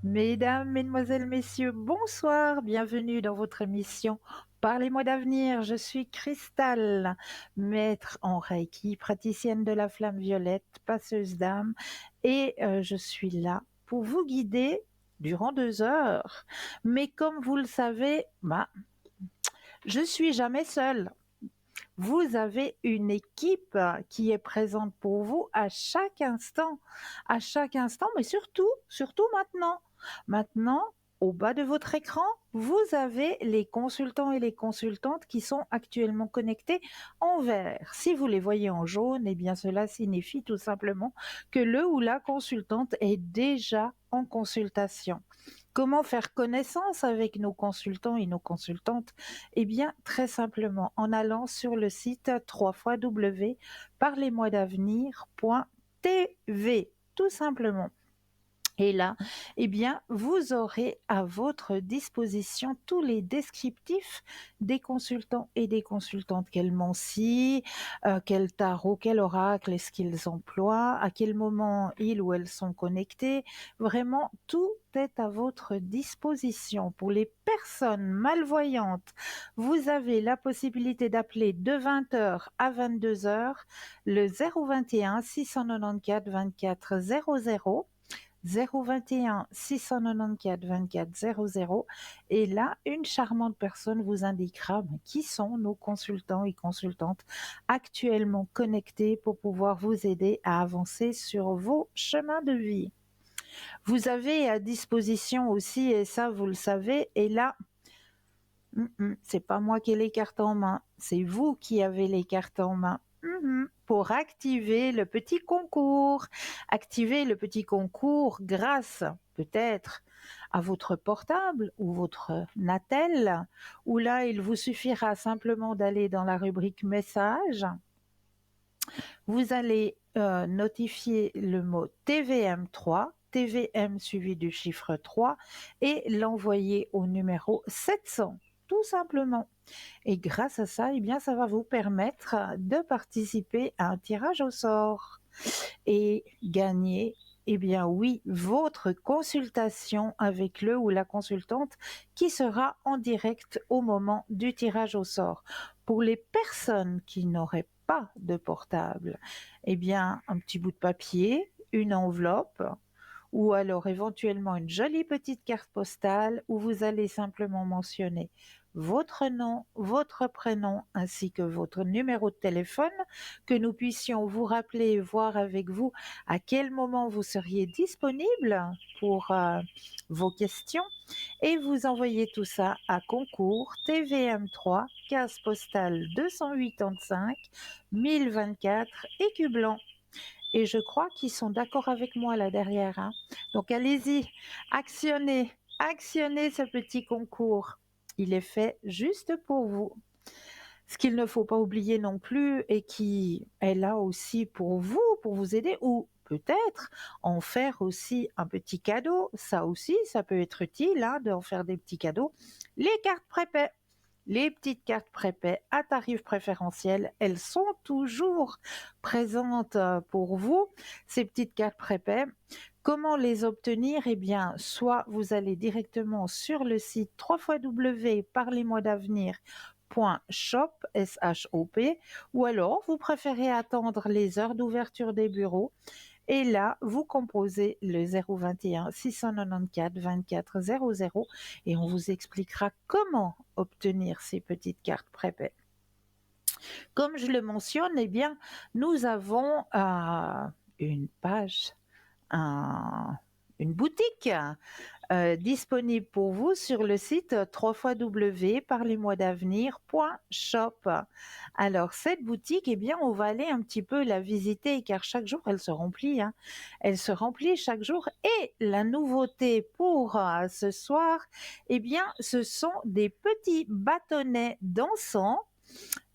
Mesdames, mesdemoiselles, messieurs, bonsoir, bienvenue dans votre émission Parlez-moi d'avenir. Je suis Cristal, maître en Reiki, praticienne de la flamme violette, passeuse d'âme, et je suis là pour vous guider durant 2 heures. Mais comme vous le savez, je suis jamais seule. Vous avez une équipe qui est présente pour vous à chaque instant, mais surtout maintenant. Maintenant, au bas de votre écran, vous avez les consultants et les consultantes qui sont actuellement connectés en vert. Si vous les voyez en jaune, eh bien cela signifie tout simplement que le ou la consultante est déjà en consultation. Comment faire connaissance avec nos consultants et nos consultantes? Eh bien, très simplement, en allant sur le site www.parlez-moi-d'avenir.tv, tout simplement. Et là, eh bien, vous aurez à votre disposition tous les descriptifs des consultants et des consultantes. Quel Mansi, quel tarot, quel oracle est-ce qu'ils emploient, à quel moment ils ou elles sont connectés. Vraiment, tout est à votre disposition. Pour les personnes malvoyantes, vous avez la possibilité d'appeler de 20 h à 22 h le 021 694 24 00. 021 694 24 00 et là, une charmante personne vous indiquera qui sont nos consultants et consultantes actuellement connectés pour pouvoir vous aider à avancer sur vos chemins de vie. Vous avez à disposition aussi, et ça vous le savez, et là, c'est pas moi qui ai les cartes en main, c'est vous qui avez les cartes en main. Pour activer le petit concours. Activer le petit concours grâce peut-être à votre portable ou votre Natel, où là, il vous suffira simplement d'aller dans la rubrique messages. Vous allez notifier le mot TVM3, TVM suivi du chiffre 3 et l'envoyer au numéro 700, tout simplement. Et grâce à ça, eh bien, ça va vous permettre de participer à un tirage au sort et gagner, eh bien oui, votre consultation avec le ou la consultante qui sera en direct au moment du tirage au sort. Pour les personnes qui n'auraient pas de portable, eh bien, un petit bout de papier, une enveloppe, ou alors éventuellement une jolie petite carte postale où vous allez simplement mentionner votre nom, votre prénom ainsi que votre numéro de téléphone, que nous puissions vous rappeler et voir avec vous à quel moment vous seriez disponible pour vos questions et vous envoyez tout ça à concours TVM3, case postale 285 1024 Écu Blanc. Et je crois qu'ils sont d'accord avec moi là derrière, hein. Donc allez-y, actionnez, actionnez ce petit concours. Il est fait juste pour vous. Ce qu'il ne faut pas oublier non plus et qui est là aussi pour vous aider ou peut-être en faire aussi un petit cadeau. Ça aussi, ça peut être utile hein, d'en faire des petits cadeaux. Les cartes prépaies. Les petites cartes prépaies à tarif préférentiel, elles sont toujours présentes pour vous, ces petites cartes prépaies. Comment les obtenir? Eh bien, soit vous allez directement sur le site www.parlez-moi-d'avenir.shop, S-H-O-P, ou alors vous préférez attendre les heures d'ouverture des bureaux et là, vous composez le 021 694 24 00 et on vous expliquera comment obtenir ces petites cartes prépaies. Comme je le mentionne, eh bien, nous avons une page, une boutique disponible pour vous sur le site www.parlez-moi-d'avenir.shop. Alors cette boutique, eh bien, on va aller un petit peu la visiter car chaque jour elle se remplit, hein. Elle se remplit chaque jour et la nouveauté pour ce soir, eh bien, ce sont des petits bâtonnets d'encens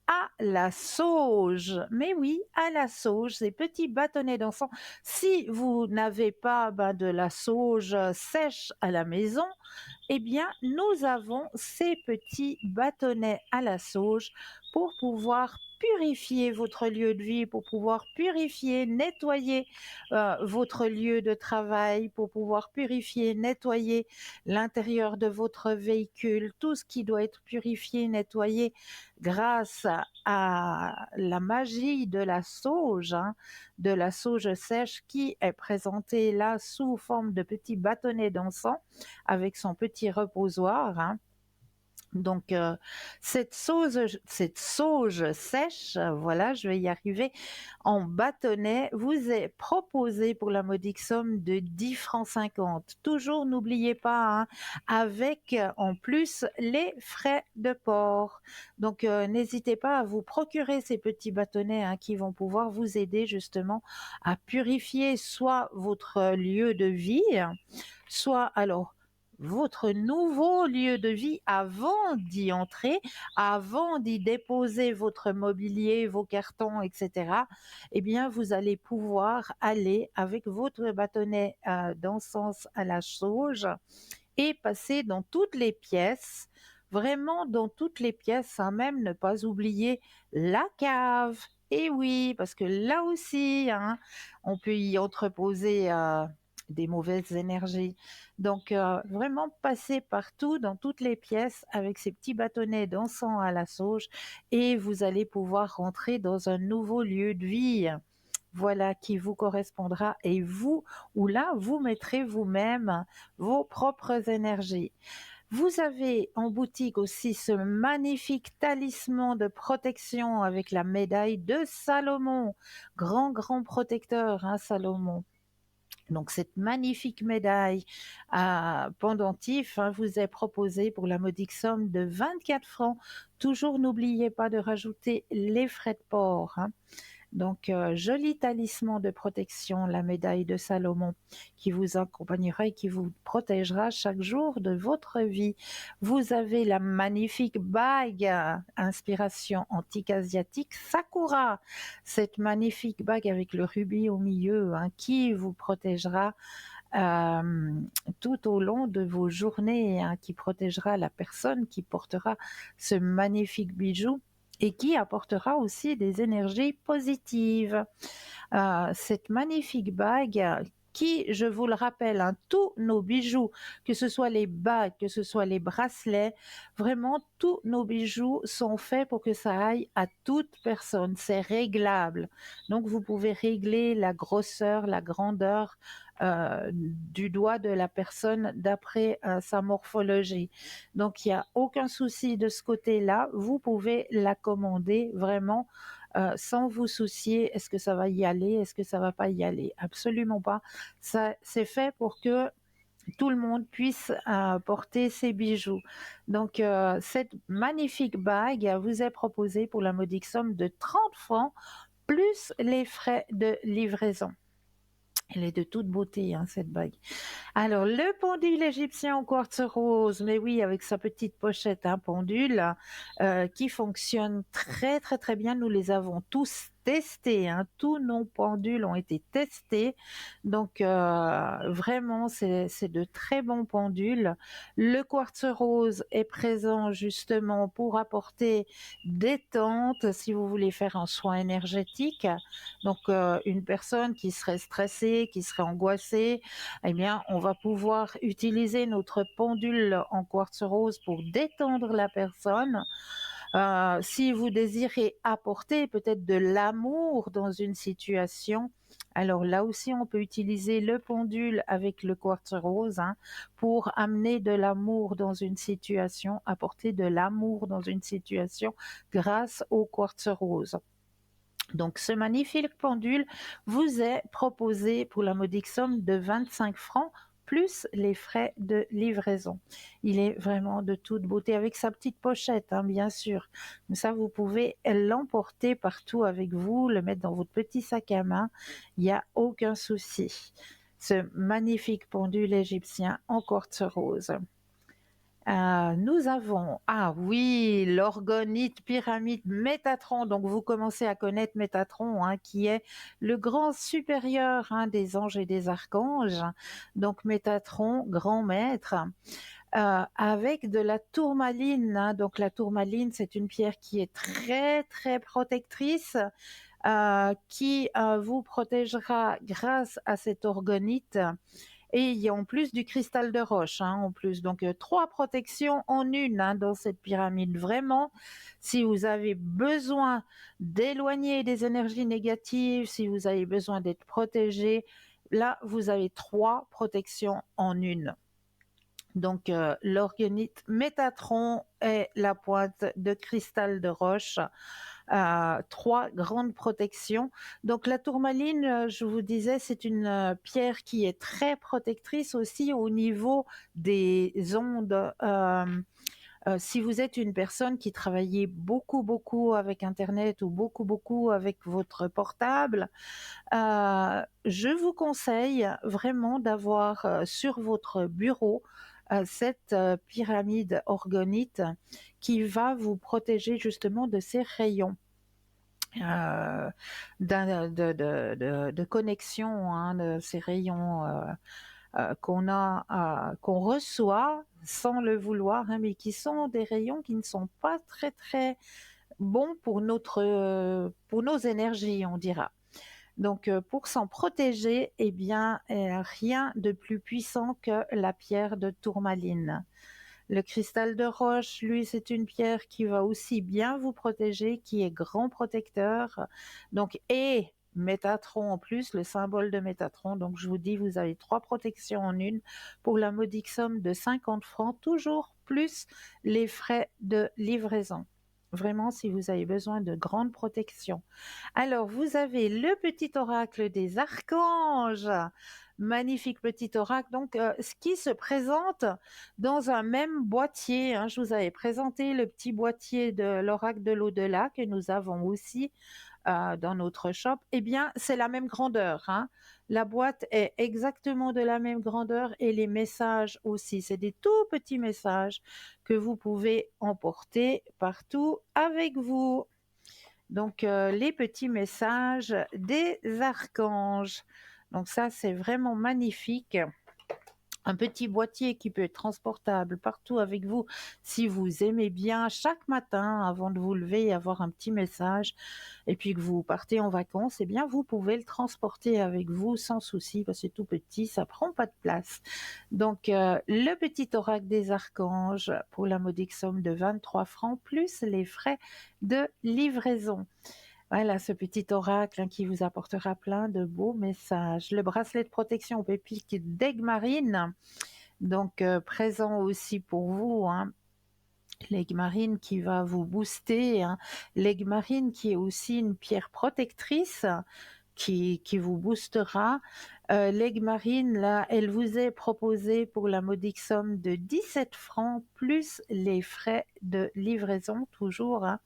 à la sauge. Mais oui, à la sauge, ces petits bâtonnets d'encens. Si vous n'avez pas de la sauge sèche à la maison, eh bien, nous avons ces petits bâtonnets à la sauge pour pouvoir purifier votre lieu de vie, pour pouvoir purifier, nettoyer votre lieu de travail, pour pouvoir purifier, nettoyer l'intérieur de votre véhicule, tout ce qui doit être purifié, nettoyé grâce à la magie de la sauge, hein, de la sauge sèche qui est présentée là sous forme de petits bâtonnets d'encens avec son petit reposoir, hein. Donc, cette sauge sèche, voilà, je vais y arriver, en bâtonnet, vous est proposée pour la modique somme de 10,50 francs. Toujours, n'oubliez pas, hein, avec en plus les frais de port. Donc, n'hésitez pas à vous procurer ces petits bâtonnets, hein, qui vont pouvoir vous aider justement à purifier soit votre lieu de vie, soit alors votre nouveau lieu de vie avant d'y entrer, avant d'y déposer votre mobilier, vos cartons, etc. Eh bien, vous allez pouvoir aller avec votre bâtonnet d'encens à la sauge et passer dans toutes les pièces, vraiment dans toutes les pièces, hein, même ne pas oublier la cave. Et oui, parce que là aussi, hein, on peut y entreposer des mauvaises énergies. Donc, vraiment passer partout, dans toutes les pièces, avec ces petits bâtonnets d'encens à la sauge, et vous allez pouvoir rentrer dans un nouveau lieu de vie. Voilà, qui vous correspondra et vous, ou là, vous mettrez vous-même vos propres énergies. Vous avez en boutique aussi ce magnifique talisman de protection avec la médaille de Salomon. Grand, grand protecteur, hein, Salomon. Donc cette magnifique médaille à pendentif, hein, vous est proposée pour la modique somme de 24 francs. Toujours n'oubliez pas de rajouter les frais de port, hein. Donc, joli talisman de protection, la médaille de Salomon, qui vous accompagnera et qui vous protégera chaque jour de votre vie. Vous avez la magnifique bague inspiration antique asiatique Sakura, cette magnifique bague avec le rubis au milieu, hein, qui vous protégera tout au long de vos journées, hein, qui protégera la personne qui portera ce magnifique bijou et qui apportera aussi des énergies positives. Cette magnifique bague qui, je vous le rappelle, hein, tous nos bijoux, que ce soit les bagues, que ce soit les bracelets, vraiment tous nos bijoux sont faits pour que ça aille à toute personne. C'est réglable. Donc vous pouvez régler la grosseur, la grandeur du doigt de la personne d'après sa morphologie. Donc il n'y a aucun souci de ce côté-là. Vous pouvez la commander vraiment sans vous soucier, est-ce que ça va y aller, est-ce que ça va pas y aller? Absolument pas. Ça, c'est fait pour que tout le monde puisse porter ses bijoux. Donc, cette magnifique bague vous est proposée pour la modique somme de 30 francs plus les frais de livraison. Elle est de toute beauté, hein, cette bague. Alors, le pendule égyptien en quartz rose, mais oui, avec sa petite pochette, hein, pendule, qui fonctionne très, très, très bien. Nous les avons tous testés, hein. Tous nos pendules ont été testés. Donc, vraiment, c'est de très bons pendules. Le quartz rose est présent justement pour apporter détente si vous voulez faire un soin énergétique. Donc, une personne qui serait stressée, qui serait angoissée, eh bien, on va pouvoir utiliser notre pendule en quartz rose pour détendre la personne. Si vous désirez apporter peut-être de l'amour dans une situation, alors là aussi, on peut utiliser le pendule avec le quartz rose, hein, pour amener de l'amour dans une situation, apporter de l'amour dans une situation grâce au quartz rose. Donc, ce magnifique pendule vous est proposé pour la modique somme de 25 francs plus les frais de livraison. Il est vraiment de toute beauté avec sa petite pochette, hein, bien sûr. Comme ça, vous pouvez l'emporter partout avec vous, le mettre dans votre petit sac à main. Il n'y a aucun souci. Ce magnifique pendule égyptien en quartz rose. Nous avons, ah oui, l'orgonite pyramide Métatron. Donc, vous commencez à connaître Métatron, hein, qui est le grand supérieur, hein, des anges et des archanges. Donc, Métatron, grand maître. avec de la tourmaline, hein. Donc la tourmaline, c'est une pierre qui est très, très protectrice, qui, vous protégera grâce à cette orgonite et il y a en plus du cristal de roche, hein, en plus. Donc 3 protections en une, hein, dans cette pyramide. Vraiment, si vous avez besoin d'éloigner des énergies négatives, si vous avez besoin d'être protégé, là, vous avez 3 protections en une. Donc l'orgonite, Métatron et la pointe de cristal de roche, 3 grandes protections. Donc la tourmaline, je vous disais, c'est une, pierre qui est très protectrice aussi au niveau des ondes, si vous êtes une personne qui travaillait beaucoup, beaucoup avec internet ou beaucoup, beaucoup avec votre portable, je vous conseille vraiment d'avoir, sur votre bureau, cette, pyramide orgonite qui va vous protéger justement de ces rayons, de connexion, hein, de ces rayons, qu'on reçoit sans le vouloir, hein, mais qui sont des rayons qui ne sont pas très, très bons pour nos énergies, on dira. Donc, pour s'en protéger, eh bien, rien de plus puissant que la pierre de tourmaline. Le cristal de roche, lui, c'est une pierre qui va aussi bien vous protéger, qui est grand protecteur. Donc, et Métatron en plus, le symbole de Métatron. Donc, je vous dis, vous avez 3 protections en une pour la modique somme de 50 francs, toujours plus les frais de livraison. Vraiment, si vous avez besoin de grande protection. Alors, vous avez le petit oracle des archanges. Magnifique petit oracle, donc ce qui se présente dans un même boîtier, hein. Je vous avais présenté le petit boîtier de l'oracle de l'au-delà que nous avons aussi dans notre shop. Eh bien, c'est la même grandeur, hein. La boîte est exactement de la même grandeur et les messages aussi. C'est des tout petits messages que vous pouvez emporter partout avec vous. Donc, les petits messages des archanges. Donc ça, c'est vraiment magnifique. Un petit boîtier qui peut être transportable partout avec vous si vous aimez bien chaque matin avant de vous lever avoir un petit message et puis que vous partez en vacances, eh bien vous pouvez le transporter avec vous sans souci parce que c'est tout petit, ça prend pas de place. Donc le petit oracle des archanges pour la modique somme de 23 francs plus les frais de livraison. Voilà ce petit oracle, hein, qui vous apportera plein de beaux messages. Le bracelet de protection aux pépites d'aigle marine, donc présent aussi pour vous, hein. L'aigle marine qui va vous booster, hein. L'aigle marine qui est aussi une pierre protectrice qui vous boostera. L'aigle marine, là, elle vous est proposée pour la modique somme de 17 francs plus les frais de livraison, toujours, hein,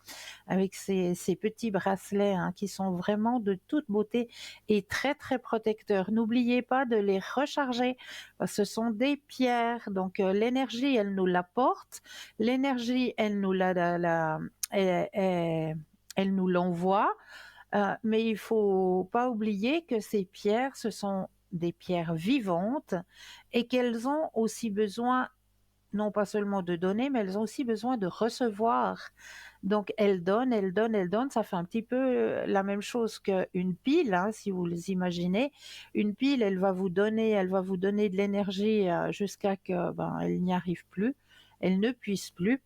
avec ces petits bracelets, hein, qui sont vraiment de toute beauté et très très protecteurs. N'oubliez pas de les recharger parce que ce sont des pierres, donc l'énergie elle nous l'apporte, l'énergie elle nous elle nous l'envoie, mais il faut pas oublier que ces pierres ce sont des pierres vivantes et qu'elles ont aussi besoin non pas seulement de donner, mais elles ont aussi besoin de recevoir. Donc elles donnent, elles donnent, elles donnent. Ça fait un petit peu la même chose qu'une pile, hein, si vous les imaginez. Une pile, elle va vous donner de l'énergie jusqu'à que elle n'y arrive plus, elle ne puisse plus.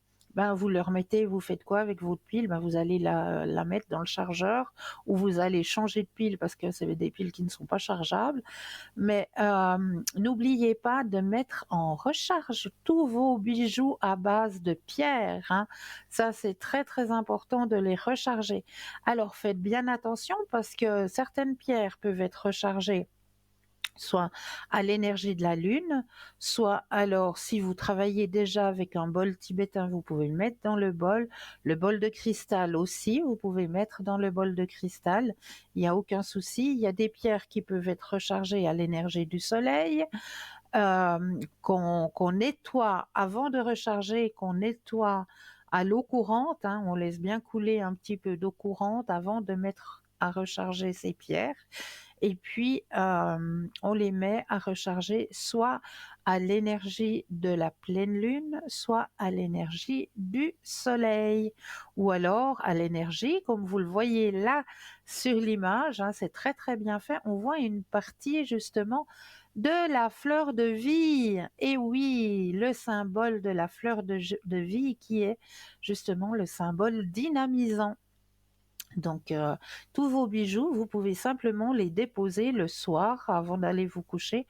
Vous le remettez, vous faites quoi avec votre pile? Vous allez la mettre dans le chargeur ou vous allez changer de pile parce que c'est des piles qui ne sont pas chargeables. Mais n'oubliez pas de mettre en recharge tous vos bijoux à base de pierre, hein. Ça, c'est très, très important de les recharger. Alors, faites bien attention parce que certaines pierres peuvent être rechargées soit à l'énergie de la lune, soit alors si vous travaillez déjà avec un bol tibétain, vous pouvez le mettre dans le bol de cristal aussi, vous pouvez mettre dans le bol de cristal, il n'y a aucun souci. Il y a des pierres qui peuvent être rechargées à l'énergie du soleil, qu'on nettoie avant de recharger, qu'on nettoie à l'eau courante, hein, on laisse bien couler un petit peu d'eau courante avant de mettre à recharger ces pierres et puis on les met à recharger soit à l'énergie de la pleine lune, soit à l'énergie du soleil, ou alors à l'énergie, comme vous le voyez là sur l'image, hein, c'est très très bien fait, on voit une partie justement de la fleur de vie. Et oui, le symbole de la fleur de vie qui est justement le symbole dynamisant. Donc, tous vos bijoux, vous pouvez simplement les déposer le soir avant d'aller vous coucher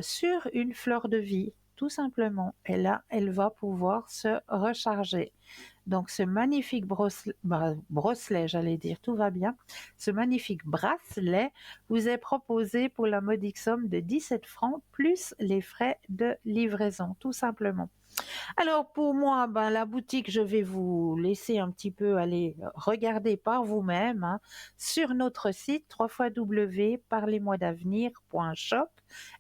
sur une fleur de vie, tout simplement. Et là, elle va pouvoir se recharger. Donc, ce magnifique brosselet, j'allais dire, tout va bien. Ce magnifique bracelet vous est proposé pour la modique somme de 17 francs plus les frais de livraison, tout simplement. Alors pour moi, ben, la boutique, je vais vous laisser un petit peu aller regarder par vous-même, hein, sur notre site www.parlez-moi-d'avenir.shop,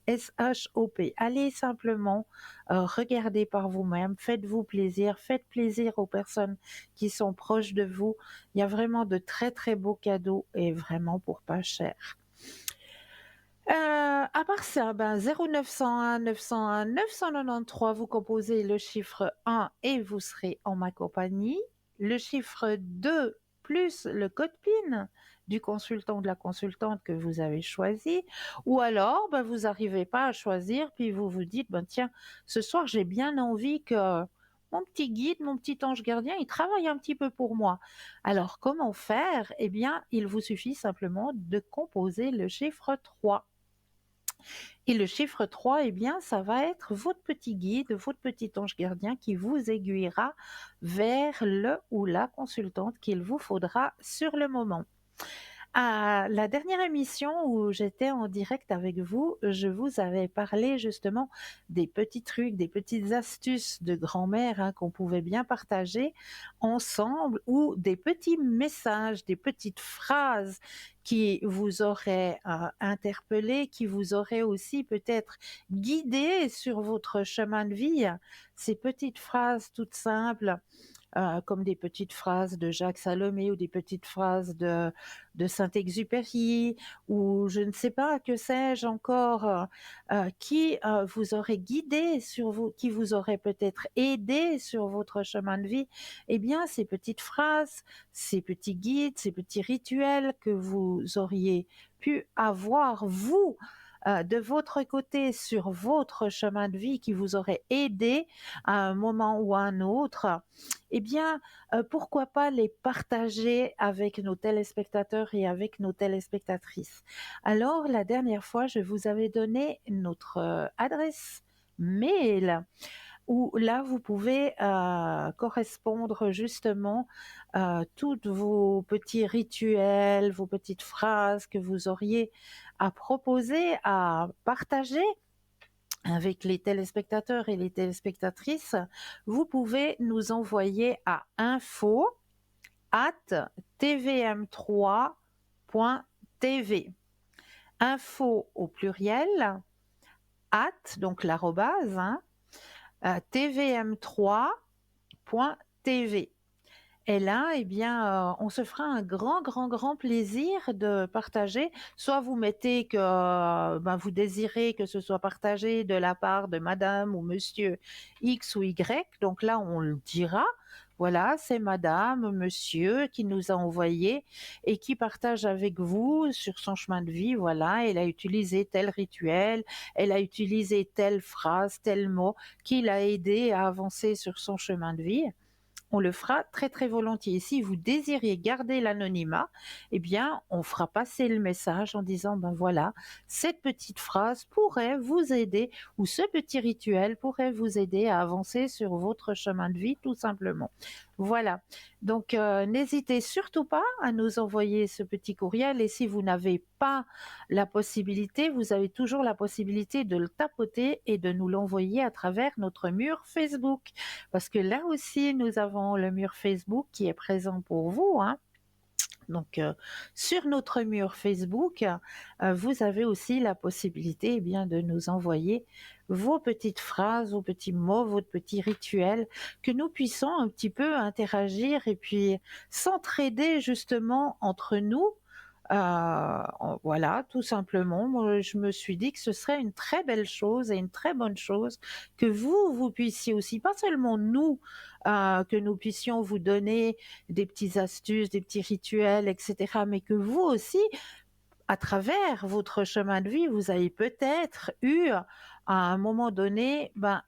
S-H-O-P. Allez simplement regarder par vous-même, faites-vous plaisir, faites plaisir aux personnes qui sont proches de vous. Il y a vraiment de très très beaux cadeaux et vraiment pour pas cher. À part ça, ben 0901 901 993, vous composez le chiffre 1 et vous serez en ma compagnie. Le chiffre 2 plus le code PIN du consultant ou de la consultante que vous avez choisi. Ou alors, ben, vous n'arrivez pas à choisir, puis vous vous dites, ben, tiens, ce soir j'ai bien envie que mon petit guide, mon petit ange gardien, il travaille un petit peu pour moi. Alors, comment faire? Eh bien, il vous suffit simplement de composer le chiffre 3. Et le chiffre 3, eh bien, ça va être votre petit guide, votre petit ange gardien qui vous aiguillera vers le ou la consultante qu'il vous faudra sur le moment. À la dernière émission où j'étais en direct avec vous, je vous avais parlé justement des petits trucs, des petites astuces de grand-mère, hein, qu'on pouvait bien partager ensemble, ou des petits messages, des petites phrases qui vous auraient interpellé, qui vous auraient aussi peut-être guidé sur votre chemin de vie. Ces petites phrases toutes simples, comme des petites phrases de Jacques Salomé ou des petites phrases de Saint-Exupéry, ou je ne sais pas, que sais-je encore, qui vous aurait guidé sur vous, qui vous aurait peut-être aidé sur votre chemin de vie. Eh bien, ces petites phrases, ces petits guides, ces petits rituels que vous auriez pu avoir, vous, de votre côté sur votre chemin de vie, qui vous aurait aidé à un moment ou à un autre, eh bien, pourquoi pas les partager avec nos téléspectateurs et avec nos téléspectatrices. Alors, la dernière fois, je vous avais donné notre adresse mail où là, vous pouvez correspondre justement tous vos petits rituels, vos petites phrases que vous auriez à proposer, à partager avec les téléspectateurs et les téléspectatrices. Vous pouvez nous envoyer à info@tvm3.tv. Info au pluriel, donc l'arrobase, hein, tvm3.tv. Et là, eh bien, on se fera un grand, grand, grand plaisir de partager. Soit vous mettez que ben, vous désirez que ce soit partagé de la part de madame ou monsieur X ou Y. Donc là, on le dira. Voilà, c'est madame, monsieur qui nous a envoyé et qui partage avec vous sur son chemin de vie. Voilà, elle a utilisé tel rituel, elle a utilisé telle phrase, tel mot qui l'a aidé à avancer sur son chemin de vie. On le fera très très volontiers. Si vous désirez garder l'anonymat, eh bien, on fera passer le message en disant, ben voilà, cette petite phrase pourrait vous aider, ou ce petit rituel pourrait vous aider à avancer sur votre chemin de vie, tout simplement. Voilà. Donc, n'hésitez surtout pas à nous envoyer ce petit courriel, et si vous n'avez pas la possibilité, vous avez toujours la possibilité de le tapoter et de nous l'envoyer à travers notre mur Facebook. Parce que là aussi, nous avons le mur Facebook qui est présent pour vous, hein. Donc, sur notre mur Facebook, vous avez aussi la possibilité, eh bien, de nous envoyer vos petites phrases, vos petits mots, votre petit rituel, que nous puissions un petit peu interagir et puis s'entraider justement entre nous, Voilà, tout simplement, moi, je me suis dit que ce serait une très belle chose et une très bonne chose que vous puissiez aussi, pas seulement nous, que nous puissions vous donner des petites astuces, des petits rituels, et cetera, mais que vous aussi, à travers votre chemin de vie, vous avez peut-être eu, à un moment donné, ben,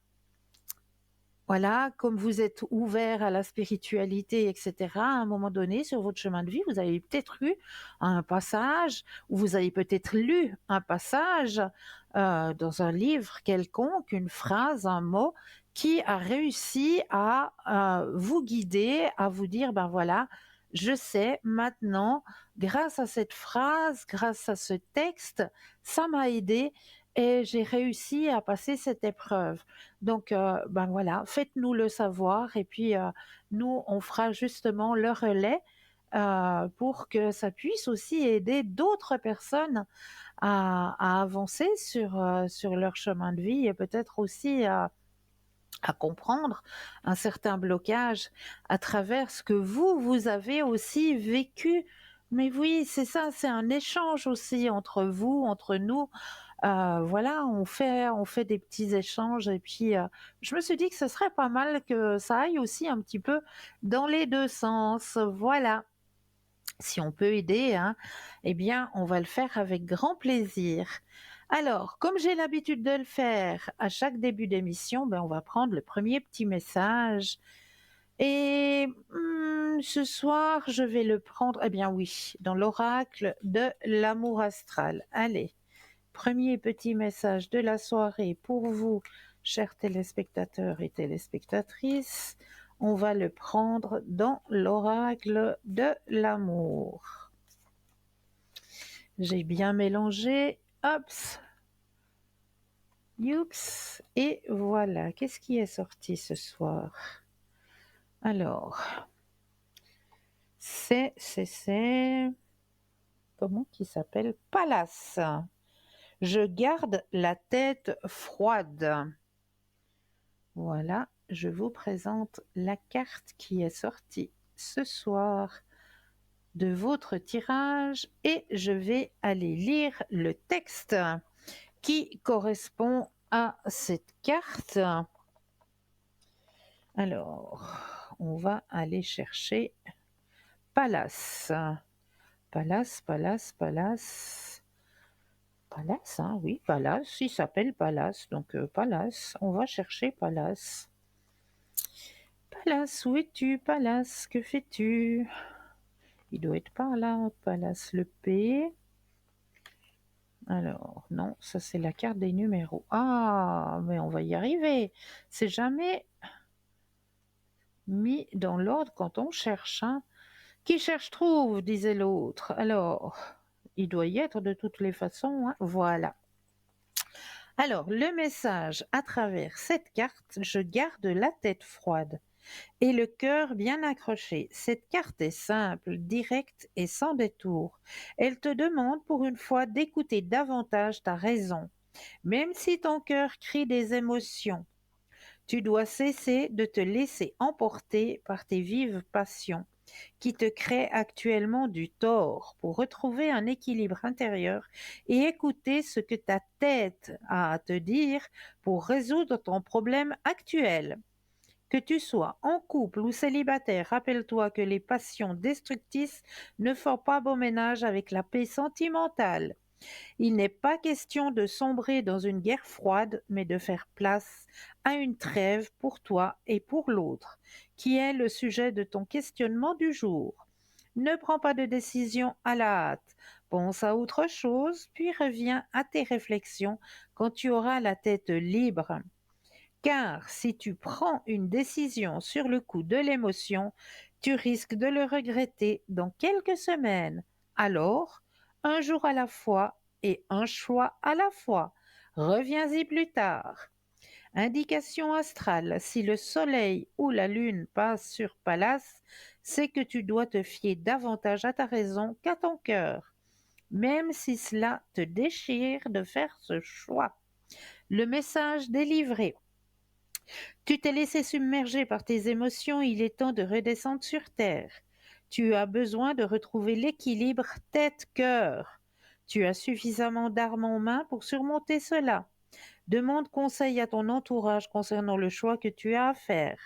voilà, comme vous êtes ouvert à la spiritualité, et cetera, à un moment donné, sur votre chemin de vie, vous avez peut-être eu un passage, ou vous avez peut-être lu un passage, dans un livre quelconque, une phrase, un mot, qui a réussi à, vous guider, à vous dire: «Ben voilà, je sais maintenant, grâce à cette phrase, grâce à ce texte, ça m'a aidé et j'ai réussi à passer cette épreuve». Donc, ben voilà, faites-nous le savoir et puis, nous, on fera justement le relais, pour que ça puisse aussi aider d'autres personnes à avancer sur leur chemin de vie et peut-être aussi à comprendre un certain blocage à travers ce que vous avez aussi vécu. Mais oui, c'est ça, c'est un échange aussi entre vous, entre nous. Voilà, on fait des petits échanges et puis, je me suis dit que ce serait pas mal que ça aille aussi un petit peu dans les 2 sens. Voilà, si on peut aider, hein, eh bien, on va le faire avec grand plaisir. Alors, comme j'ai l'habitude de le faire à chaque début d'émission, ben, on va prendre le premier petit message et ce soir, je vais le prendre, eh bien oui, dans l'oracle de l'amour astral. Allez. Premier petit message de la soirée pour vous, chers téléspectateurs et téléspectatrices. On va le prendre dans l'oracle de l'amour. J'ai bien mélangé. Hops, youps, et voilà. Qu'est-ce qui est sorti ce soir? Alors, c'est comment qui s'appelle? Palace. Je garde la tête froide. Voilà, je vous présente la carte qui est sortie ce soir de votre tirage et je vais aller lire le texte qui correspond à cette carte. Alors, on va aller chercher Palace. Palace, Palace, Palace. Palace, hein, oui, Palace, il s'appelle Palace, donc Palace, on va chercher Palace. Palace, où es-tu, Palace? Que fais-tu? Il doit être par là, Palace, le P. Alors, non, ça c'est la carte des numéros. Ah, mais on va y arriver. C'est jamais mis dans l'ordre quand on cherche, hein. Qui cherche trouve, disait l'autre. Alors, il doit y être de toutes les façons, hein. Voilà. Alors, le message à travers cette carte, je garde la tête froide et le cœur bien accroché. Cette carte est simple, directe et sans détour. Elle te demande pour une fois d'écouter davantage ta raison. Même si ton cœur crie des émotions, tu dois cesser de te laisser emporter par tes vives passions qui te créent actuellement du tort pour retrouver un équilibre intérieur et écouter ce que ta tête a à te dire pour résoudre ton problème actuel. Que tu sois en couple ou célibataire, rappelle-toi que les passions destructrices ne font pas bon ménage avec la paix sentimentale. Il n'est pas question de sombrer dans une guerre froide, mais de faire place à une trêve pour toi et pour l'autre, qui est le sujet de ton questionnement du jour. Ne prends pas de décision à la hâte. Pense à autre chose, puis reviens à tes réflexions quand tu auras la tête libre. Car si tu prends une décision sur le coup de l'émotion, tu risques de le regretter dans quelques semaines. Alors, un jour à la fois et un choix à la fois. Reviens-y plus tard. Indication astrale, si le soleil ou la lune passe sur Pallas, c'est que tu dois te fier davantage à ta raison qu'à ton cœur, même si cela te déchire de faire ce choix. Le message délivré. Tu t'es laissé submerger par tes émotions, il est temps de redescendre sur terre. Tu as besoin de retrouver l'équilibre tête-cœur. Tu as suffisamment d'armes en main pour surmonter cela. Demande conseil à ton entourage concernant le choix que tu as à faire.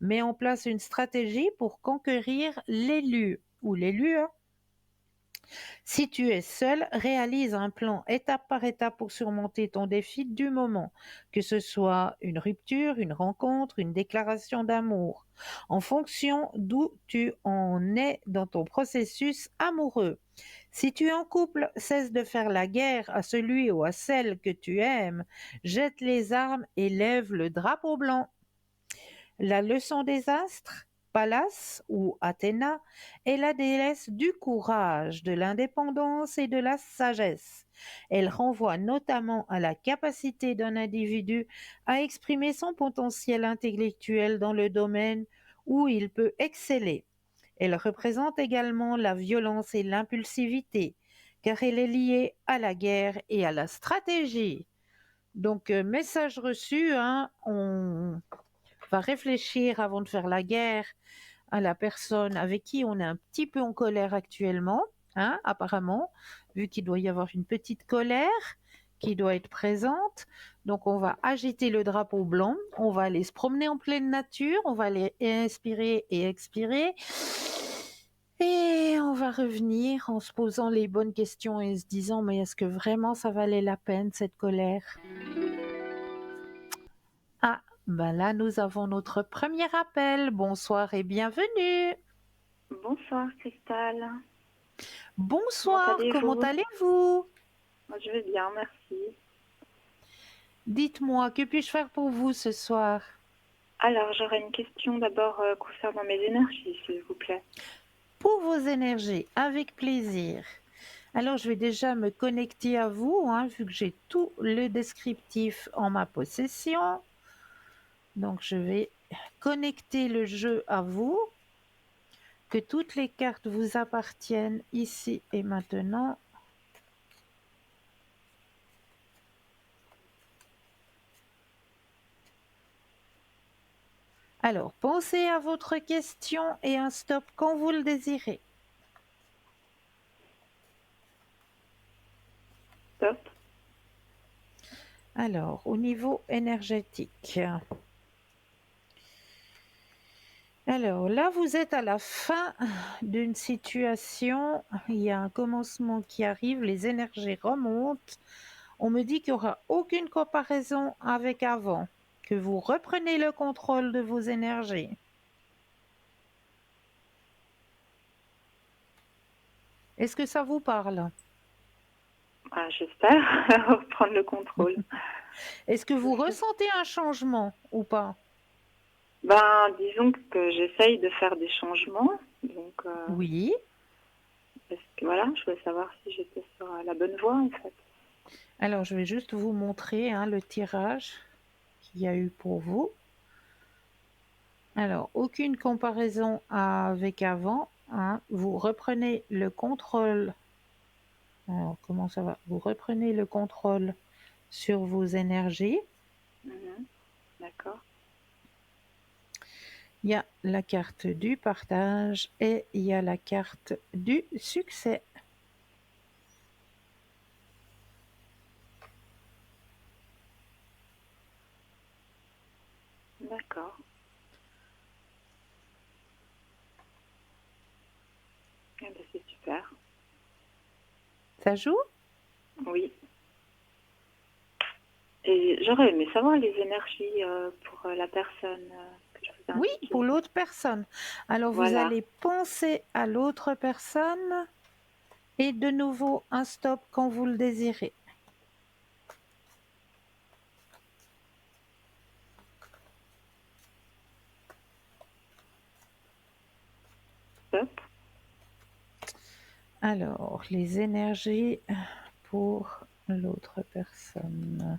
Mets en place une stratégie pour conquérir l'élu ou l'élu, hein. Si tu es seul, réalise un plan étape par étape pour surmonter ton défi du moment, que ce soit une rupture, une rencontre, une déclaration d'amour, en fonction d'où tu en es dans ton processus amoureux. Si tu es en couple, cesse de faire la guerre à celui ou à celle que tu aimes, jette les armes et lève le drapeau blanc. La leçon des astres, Pallas ou Athéna, est la déesse du courage, de l'indépendance et de la sagesse. Elle renvoie notamment à la capacité d'un individu à exprimer son potentiel intellectuel dans le domaine où il peut exceller. Elle représente également la violence et l'impulsivité, car elle est liée à la guerre et à la stratégie. Donc, message reçu, hein, on va réfléchir avant de faire la guerre à la personne avec qui on est un petit peu en colère actuellement, hein, apparemment, vu qu'il doit y avoir une petite colère qui doit être présente. Donc on va agiter le drapeau blanc, on va aller se promener en pleine nature, on va aller inspirer et expirer. Et on va revenir en se posant les bonnes questions et se disant, mais est-ce que vraiment ça valait la peine cette colère? Ah, ben là, nous avons notre premier appel. Bonsoir et bienvenue. Bonsoir Cristal, comment Bonsoir, comment allez-vous? allez-vous? Moi, je vais bien, merci. Dites-moi, que puis-je faire pour vous ce soir? Alors, j'aurais une question d'abord concernant mes énergies, s'il vous plaît. Pour vos énergies, avec plaisir. Alors, je vais déjà me connecter à vous, hein, vu que j'ai tout le descriptif en ma possession. Donc, je vais connecter le jeu à vous, que toutes les cartes vous appartiennent ici et maintenant. Alors, pensez à votre question et un stop quand vous le désirez. Top. Alors, au niveau énergétique. Alors là, vous êtes à la fin d'une situation. Il y a un commencement qui arrive, les énergies remontent. On me dit qu'il n'y aura aucune comparaison avec avant, que vous reprenez le contrôle de vos énergies. Est-ce que ça vous parle? Ah, j'espère reprendre le contrôle. Est-ce que vous ressentez un changement ou pas? Ben, disons que j'essaye de faire des changements, donc Oui. parce que, voilà, je voulais savoir si j'étais sur la bonne voie en fait. Alors, je vais juste vous montrer, hein, le tirage qu'il y a eu pour vous. Alors, aucune comparaison avec avant, hein. Vous reprenez le contrôle. Alors, comment ça va? Vous reprenez le contrôle sur vos énergies. Mhm. D'accord. Il y a la carte du partage et il y a la carte du succès. D'accord. Eh ben, c'est super. Ça joue? Oui. Et j'aurais aimé savoir les énergies pour la personne que je vous ai Oui, pour indiquée. l'autre personne. Alors, vous Voilà. allez penser à l'autre personne et de nouveau un stop quand vous le désirez. Top. Alors, les énergies pour l'autre personne.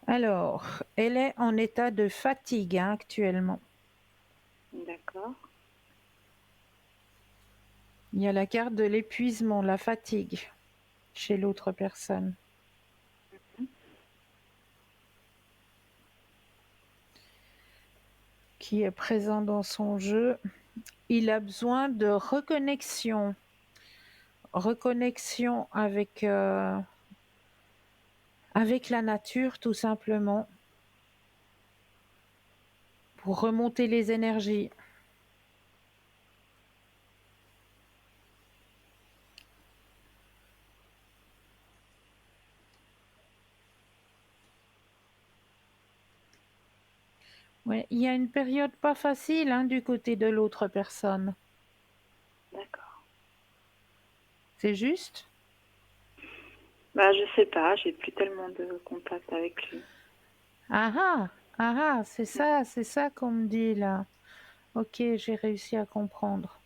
Alors, elle est en état de fatigue, hein, actuellement. D'accord. Il y a la carte de l'épuisement, la fatigue chez l'autre personne. qui est présent dans son jeu. Il a besoin de reconnexion. Reconnexion avec la nature, tout simplement, pour remonter les énergies. Ouais, il y a une période pas facile hein, du côté de l'autre personne. D'accord. C'est juste? Bah, je sais pas, j'ai plus tellement de contact avec lui. Ah ah, ah ah, c'est ça qu'on me dit là. Ok, j'ai réussi à comprendre.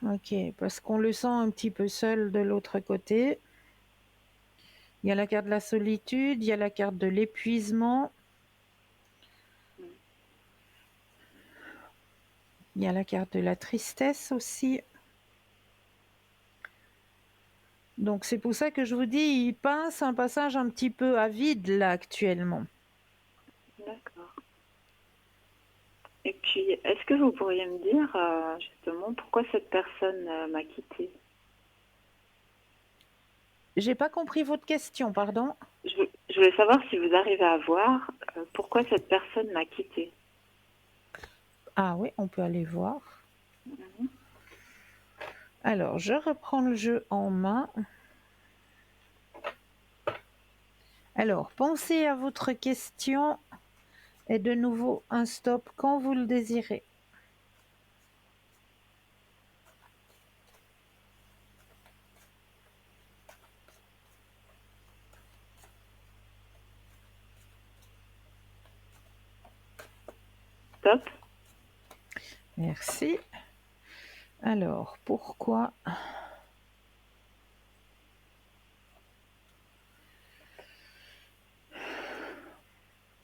Ok, parce qu'on le sent un petit peu seul de l'autre côté. Il y a la carte de la solitude, il y a la carte de l'épuisement, Mm. il y a la carte de la tristesse aussi. Donc c'est pour ça que je vous dis, il passe un passage un petit peu à vide là actuellement. D'accord. Et puis, est-ce que vous pourriez me dire justement pourquoi cette personne m'a quittée? J'ai pas compris votre question, pardon. Je voulais savoir si vous arrivez à voir pourquoi cette personne m'a quittée. Ah oui, on peut aller voir. Mhm. Alors, je reprends le jeu en main. Alors, pensez à votre question et de nouveau un stop quand vous le désirez. Top. Merci. Alors, pourquoi?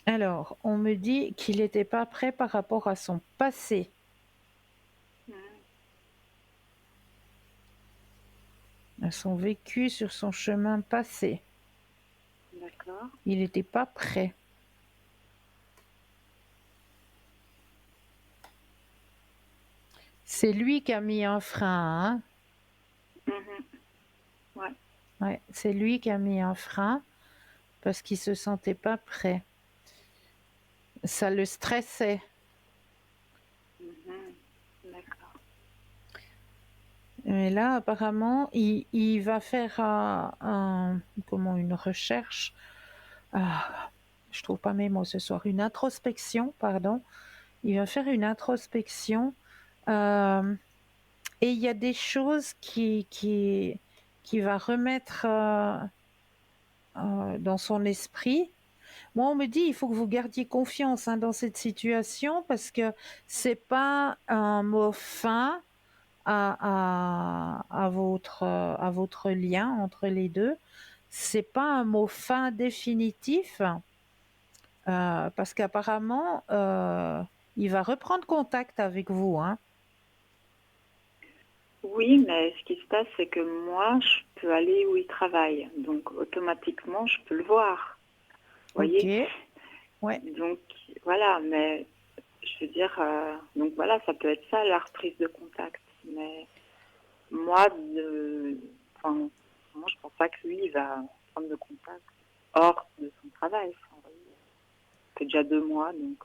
Alors, on me dit qu'il n'était pas prêt par rapport à son passé, Mhm. à son vécu sur son chemin passé. D'accord. Il n'était pas prêt. C'est lui qui a mis un frein, hein? Mhm. Ouais. Ouais, c'est lui qui a mis un frein parce qu'il se sentait pas prêt. Ça le stressait. Mhm. D'accord. Mais là, apparemment, il va faire comment, une recherche. Ah, je trouve pas mes mots ce soir. Une introspection, pardon. Il va faire une introspection. euh, et il y a des choses qui va remettre dans son esprit. Moi, on me dit, il faut que vous gardiez confiance hein, dans cette situation parce que c'est pas un mot fin à votre lien entre les deux. C'est pas un mot fin définitif parce qu'apparemment, il va reprendre contact avec vous. Hein. Oui, mais ce qui se passe, c'est que moi, je peux aller où il travaille. Donc, automatiquement, je peux le voir. Vous Ok, voyez? ouais, Donc, voilà, mais je veux dire, donc voilà, ça peut être ça, la reprise de contact. Mais moi, enfin, moi, je pense pas que lui, il va prendre de contact hors de son travail. Enfin, vous voyez. Ça fait déjà 2 mois, donc.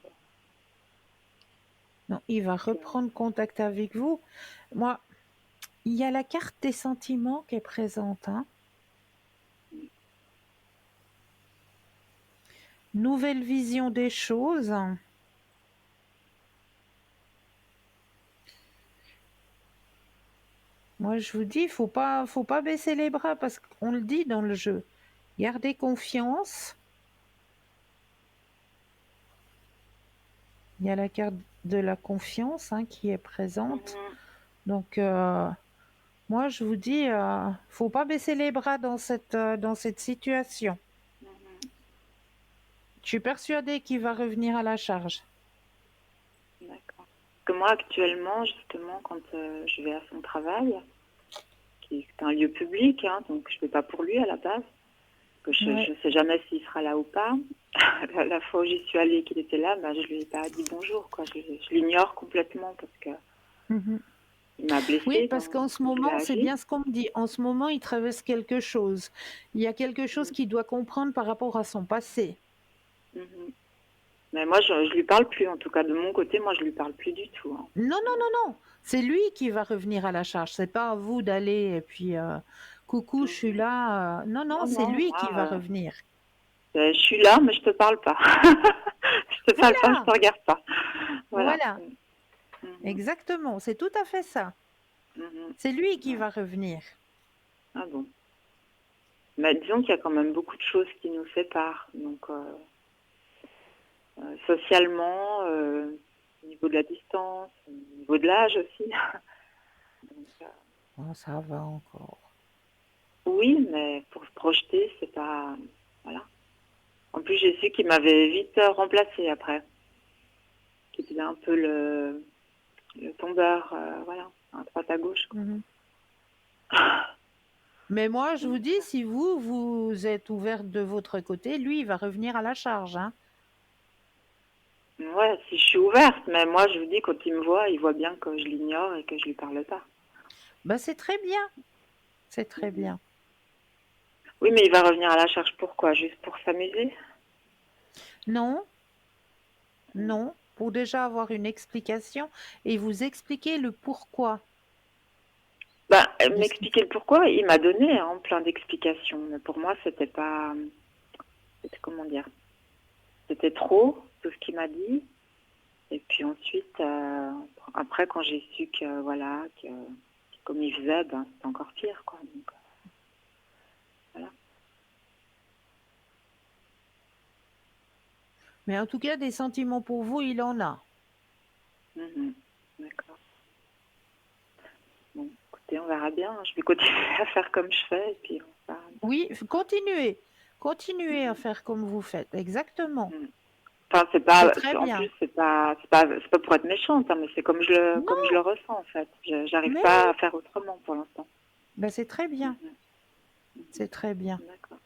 non, il va Donc, reprendre contact avec vous. Moi, il y a la carte des sentiments qui est présente. Hein. Nouvelle vision des choses. Moi, je vous dis, faut pas baisser les bras parce qu'on le dit dans le jeu. Gardez confiance. Il y a la carte de la confiance hein, qui est présente. mhm, Donc, moi, je vous dis, faut pas baisser les bras dans cette situation. mhm, Je suis persuadée qu'il va revenir à la charge. d'accord. Parce que moi, actuellement, justement, quand je vais à son travail, qui est un lieu public, hein, donc je ne vais pas pour lui à la base, que je Ouais. ne sais jamais s'il sera là ou pas. la fois où j'y suis allée et qu'il était là, bah, je lui ai pas dit bonjour, quoi. Je l'ignore complètement parce que Mhm. il m'a Oui, blessée parce dans qu'en ce quand il a moment, c'est agi. bien ce qu'on me dit. En ce moment, il traverse quelque chose. Il y a quelque chose Mhm. qu'il doit comprendre par rapport à son passé. Mhm. Mais moi, je lui parle plus, en tout cas de mon côté, moi, je lui parle plus du tout, hein. Non, non, non, non. C'est lui qui va revenir à la charge. C'est pas à vous d'aller et puis coucou, je suis Mhm. là. Non, non, Non, c'est non, lui qui va moi, revenir. je suis là, mais je te parle pas. Je te parle pas, je Voilà, te regarde pas. Voilà. voilà, Mhm. exactement. C'est tout à fait ça. Mhm. C'est lui qui Ouais. va revenir. Ah bon. Mais disons qu'il y a quand même beaucoup de choses qui nous séparent. Donc, socialement, au niveau de la distance, au niveau de l'âge aussi. Donc, Oh, ça va encore. oui, mais pour se projeter, c'est pas. Voilà. En plus, j'ai su qu'il m'avait vite remplacé après. Qu'il était un peu le tombeur, voilà, à droite à gauche, quoi. Mhm. Mais moi, je vous Donc, dis, si vous êtes ouverte de votre côté, lui, il va revenir à la charge, hein. ouais, si je suis ouverte, mais moi, je vous dis, quand il voit bien que je l'ignore et que je lui parle pas. Ben, c'est très bien. C'est très Mhm. bien. Oui, mais il va revenir à la charge pourquoi? Juste pour s'amuser? Non, Mhm. non, pour déjà avoir une explication et vous expliquer le pourquoi Ben, de ce qui. m'expliquer le pourquoi, il m'a donné hein, plein d'explications, mais pour moi, c'était pas, c'était comment dire, c'était trop tout ce qu'il m'a dit. Et puis ensuite, après, quand j'ai su que voilà, que comme il faisait, ben c'était encore pire, quoi. Donc, voilà. Mais en tout cas, des sentiments pour vous, il en a. Mhm. D'accord. Bon, écoutez, on verra bien. Je vais continuer à faire comme je fais et puis on verra bien. Oui, continuez. Continuez à Mhm. faire comme vous faites. Exactement. Mhm. Enfin, c'est C'est pas, très en bien. plus, c'est pas pour être méchante, hein, mais c'est comme je Non, le ressens en fait. J'arrive mais pas oui, à faire autrement pour l'instant. ben, c'est très bien. Mhm. C'est très bien. D'accord.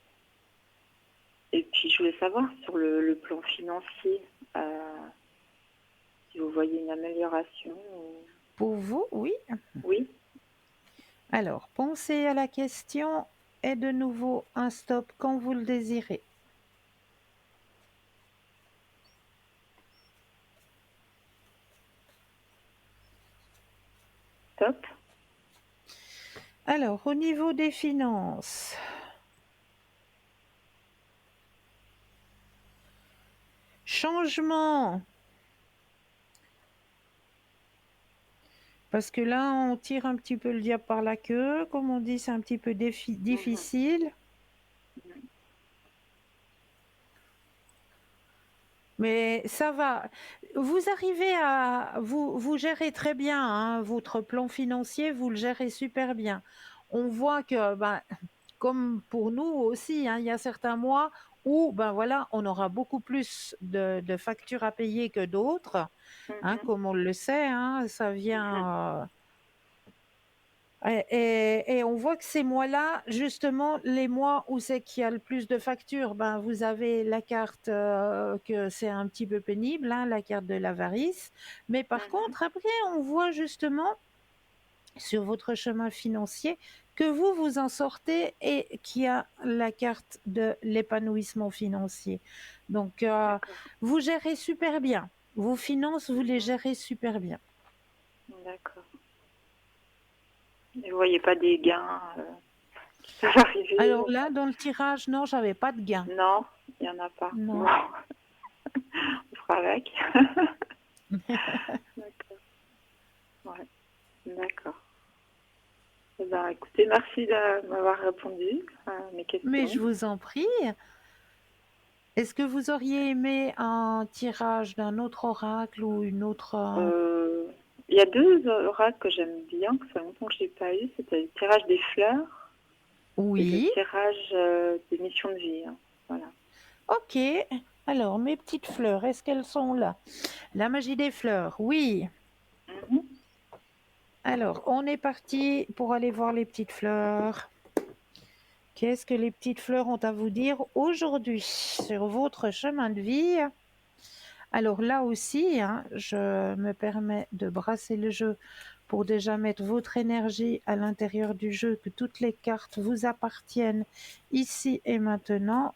Et puis, je voulais savoir sur le plan financier, euh, si vous voyez une amélioration. Pour vous, oui. Oui. Alors, pensez à la question et de nouveau un stop quand vous le désirez. Top. Alors, au niveau des finances, changement. Parce que là, on tire un petit peu le diable par la queue. Comme on dit, c'est un petit peu Mhm. difficile. Mais ça va. Vous arrivez à... Vous gérez très bien hein, votre plan financier, vous le gérez super bien. On voit que, ben, comme pour nous aussi, hein, il y a certains mois où, ben voilà, on aura beaucoup plus de factures à payer que d'autres, hein, Mhm. comme on le sait, hein, ça Mhm. vient... et on voit que ces mois-là, justement, les mois où c'est qu'il y a le plus de factures, ben, vous avez la carte que c'est un petit peu pénible, hein, la carte de l'avarice. Mais par Mhm. contre, après, on voit justement sur votre chemin financier que vous vous en sortez et qu'il y a la carte de l'épanouissement financier. Donc, D'accord. vous gérez super bien. Vos finances, vous les Mhm. gérez super bien. D'accord. Et vous voyez pas des gains qui peuvent arriver? Alors là, dans le tirage, non, j'avais pas de gain. Non, il n'y en a pas. Bon, Non. on fera avec. D'accord. Ouais. D'accord. Eh ben, écoutez, merci de m'avoir répondu à mes Mais questions. je vous en prie. Est-ce que vous auriez aimé un tirage d'un autre oracle ou une autre... Euh, il y a deux oracles que j'aime bien, que ça fait longtemps que je n'ai pas eu. C'était le tirage des fleurs et le Oui, tirage des missions de vie, hein. Voilà. ok. Alors, mes petites fleurs, est-ce qu'elles sont là? La magie des fleurs, oui. Mhm. Alors, on est parti pour aller voir les petites fleurs. Qu'est-ce que les petites fleurs ont à vous dire aujourd'hui sur votre chemin de vie? Alors là aussi, hein, je me permets de brasser le jeu pour déjà mettre votre énergie à l'intérieur du jeu, que toutes les cartes vous appartiennent ici et maintenant.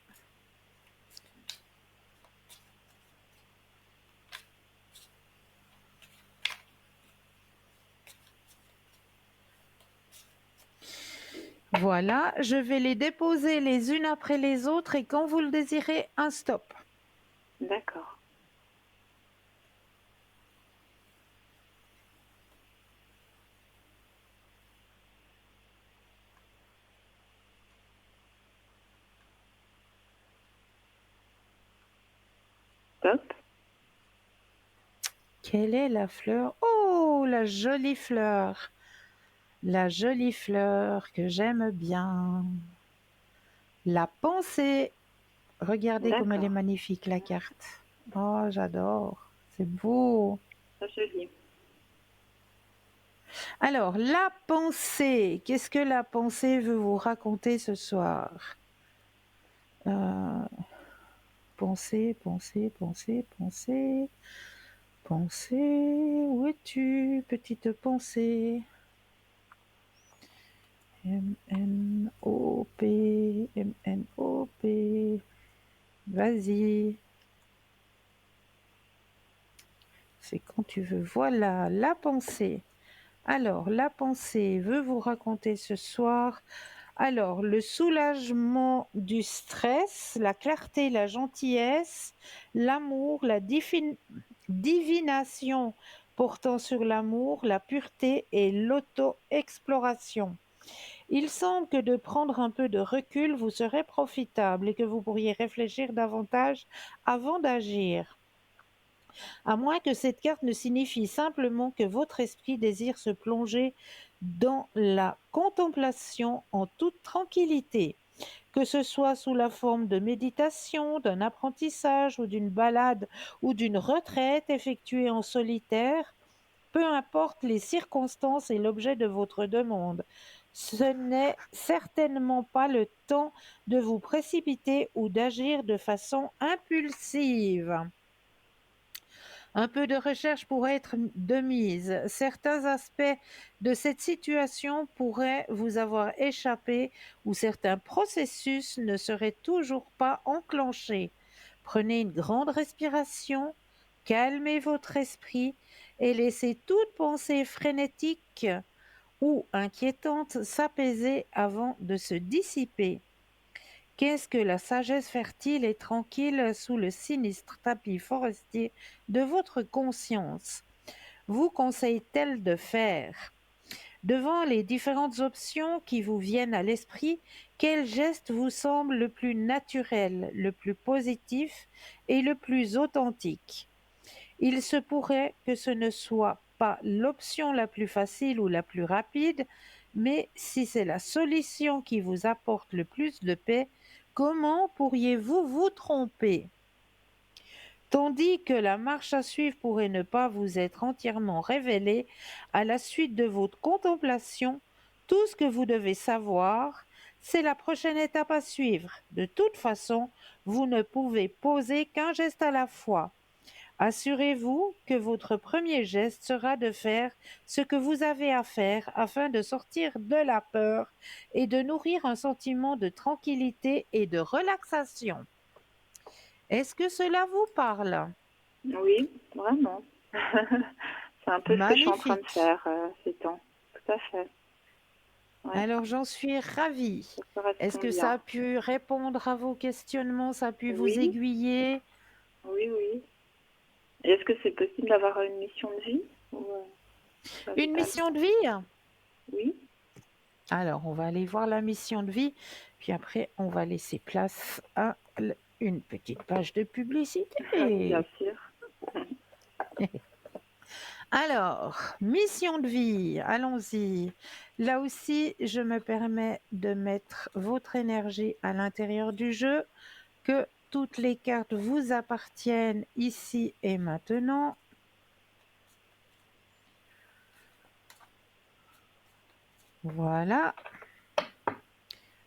Voilà, je vais les déposer les unes après les autres et quand vous le désirez, un stop. D'accord. Top. Quelle est la fleur? Oh, la jolie fleur! La jolie fleur que j'aime bien. La pensée. Regardez comme elle est D'accord. magnifique, la carte. Oh, j'adore. C'est beau. Ça, joli. Alors, la pensée. Qu'est-ce que la pensée veut vous raconter ce soir? Pensée, pensée, pensée, pensée. Pensée. Où es-tu, petite pensée? M-N-O-P. M-N-O-P. Vas-y. C'est quand tu veux. Voilà, la pensée. Alors, la pensée veut vous raconter ce soir, alors, le soulagement du stress, la clarté, la gentillesse, l'amour, la divination portant sur l'amour, la pureté et l'auto-exploration. Il semble que de prendre un peu de recul vous serait profitable et que vous pourriez réfléchir davantage avant d'agir. À moins que cette carte ne signifie simplement que votre esprit désire se plonger dans la contemplation en toute tranquillité, que ce soit sous la forme de méditation, d'un apprentissage ou d'une balade ou d'une retraite effectuée en solitaire, peu importe les circonstances et l'objet de votre demande. Ce n'est certainement pas le temps de vous précipiter ou d'agir de façon impulsive. Un peu de recherche pourrait être de mise. Certains aspects de cette situation pourraient vous avoir échappé ou certains processus ne seraient toujours pas enclenchés. Prenez une grande respiration, calmez votre esprit et laissez toute pensée frénétique ou inquiétante s'apaiser avant de se dissiper. Qu'est-ce que la sagesse fertile et tranquille sous le sinistre tapis forestier de votre conscience vous conseille-t-elle de faire? Devant les différentes options qui vous viennent à l'esprit, quel geste vous semble le plus naturel, le plus positif et le plus authentique? Il se pourrait que ce ne soit pas l'option la plus facile ou la plus rapide, mais si c'est la solution qui vous apporte le plus de paix, comment pourriez-vous vous tromper? Tandis que la marche à suivre pourrait ne pas vous être entièrement révélée à la suite de votre contemplation, tout ce que vous devez savoir, c'est la prochaine étape à suivre. De toute façon, vous ne pouvez poser qu'un geste à la fois. Assurez-vous que votre premier geste sera de faire ce que vous avez à faire afin de sortir de la peur et de nourrir un sentiment de tranquillité et de relaxation. Est-ce que cela vous parle? Oui, vraiment. C'est un peu ce que je suis en train de Magnifique. faire ces temps. Tout à fait. Ouais, Alors j'en suis ravie. ça Est-ce correspond que ça bien. a pu répondre à vos questionnements, ça a pu vous Oui, aiguiller? oui, oui. Et est-ce que c'est possible d'avoir une mission de vie ou, pas Une vital? mission de vie? Oui, Alors on va aller voir la mission de vie, puis après on va laisser place à une petite page de bien publicité. sûr. Alors, mission de vie, allons-y. Là aussi, je me permets de mettre votre énergie à l'intérieur du jeu, que toutes les cartes vous appartiennent ici et maintenant. Voilà.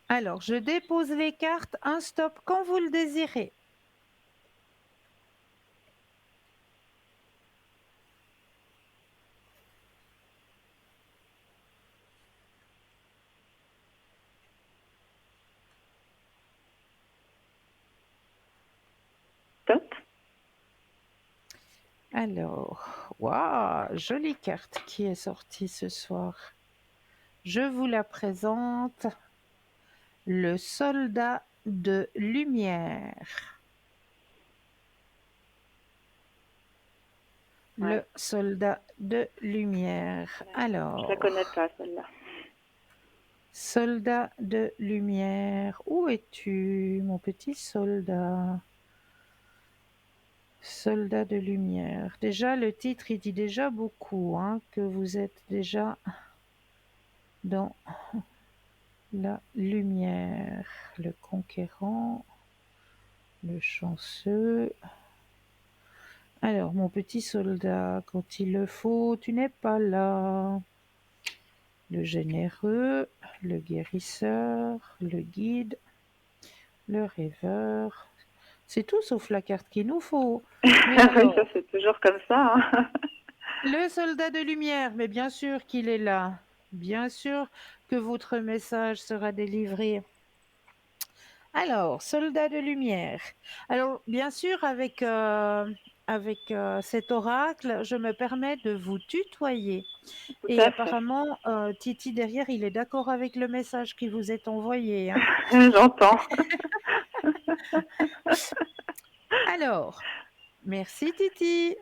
Alors, je dépose les cartes, un stop quand vous le désirez. Top. Alors, waouh, jolie carte qui est sortie ce soir. Je vous la présente. Le soldat de lumière. Ouais. Le soldat de lumière. Je la connais Alors, pas, celle-là. soldat de lumière, où es-tu, mon petit soldat? Soldat de lumière. Déjà, le titre, il dit déjà beaucoup, hein, que vous êtes déjà dans la lumière. Le conquérant, le chanceux. Alors, mon petit soldat, quand il le faut, tu n'es pas là. Le généreux, le guérisseur, le guide, le rêveur. C'est tout sauf la carte qu'il nous faut. Mais Oui, ça alors, c'est toujours comme ça, hein. le soldat de lumière, mais bien sûr qu'il est là. Bien sûr que votre message sera délivré. Alors, soldat de lumière. Alors, bien sûr, avec cet oracle, je me permets de vous tutoyer. Tout Et à fait. apparemment, Titi derrière, il est d'accord avec le message qui vous est envoyé, hein. J'entends. Alors, merci Titi.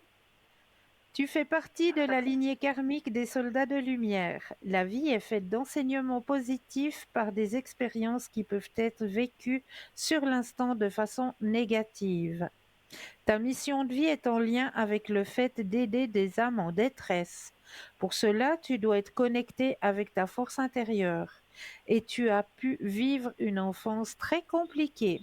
Tu fais partie de la lignée karmique des soldats de lumière. La vie est faite d'enseignements positifs par des expériences qui peuvent être vécues sur l'instant de façon négative. Ta mission de vie est en lien avec le fait d'aider des âmes en détresse. Pour cela, tu dois être connecté avec ta force intérieure et tu as pu vivre une enfance très compliquée.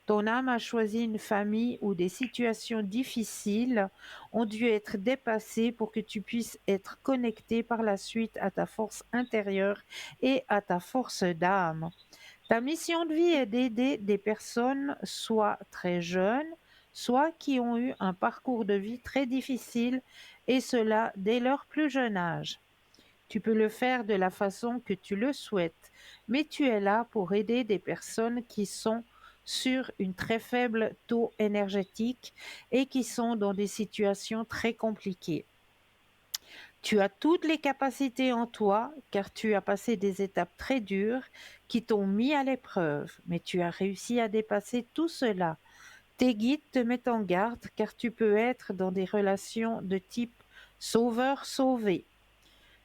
Ton âme a choisi une famille où des situations difficiles ont dû être dépassées pour que tu puisses être connecté par la suite à ta force intérieure et à ta force d'âme. Ta mission de vie est d'aider des personnes soit très jeunes, soit qui ont eu un parcours de vie très difficile, et cela dès leur plus jeune âge. Tu peux le faire de la façon que tu le souhaites, mais tu es là pour aider des personnes qui sont sur une très faible taux énergétique et qui sont dans des situations très compliquées. Tu as toutes les capacités en toi car tu as passé des étapes très dures qui t'ont mis à l'épreuve, mais tu as réussi à dépasser tout cela. Tes guides te mettent en garde car tu peux être dans des relations de type sauveur-sauvé.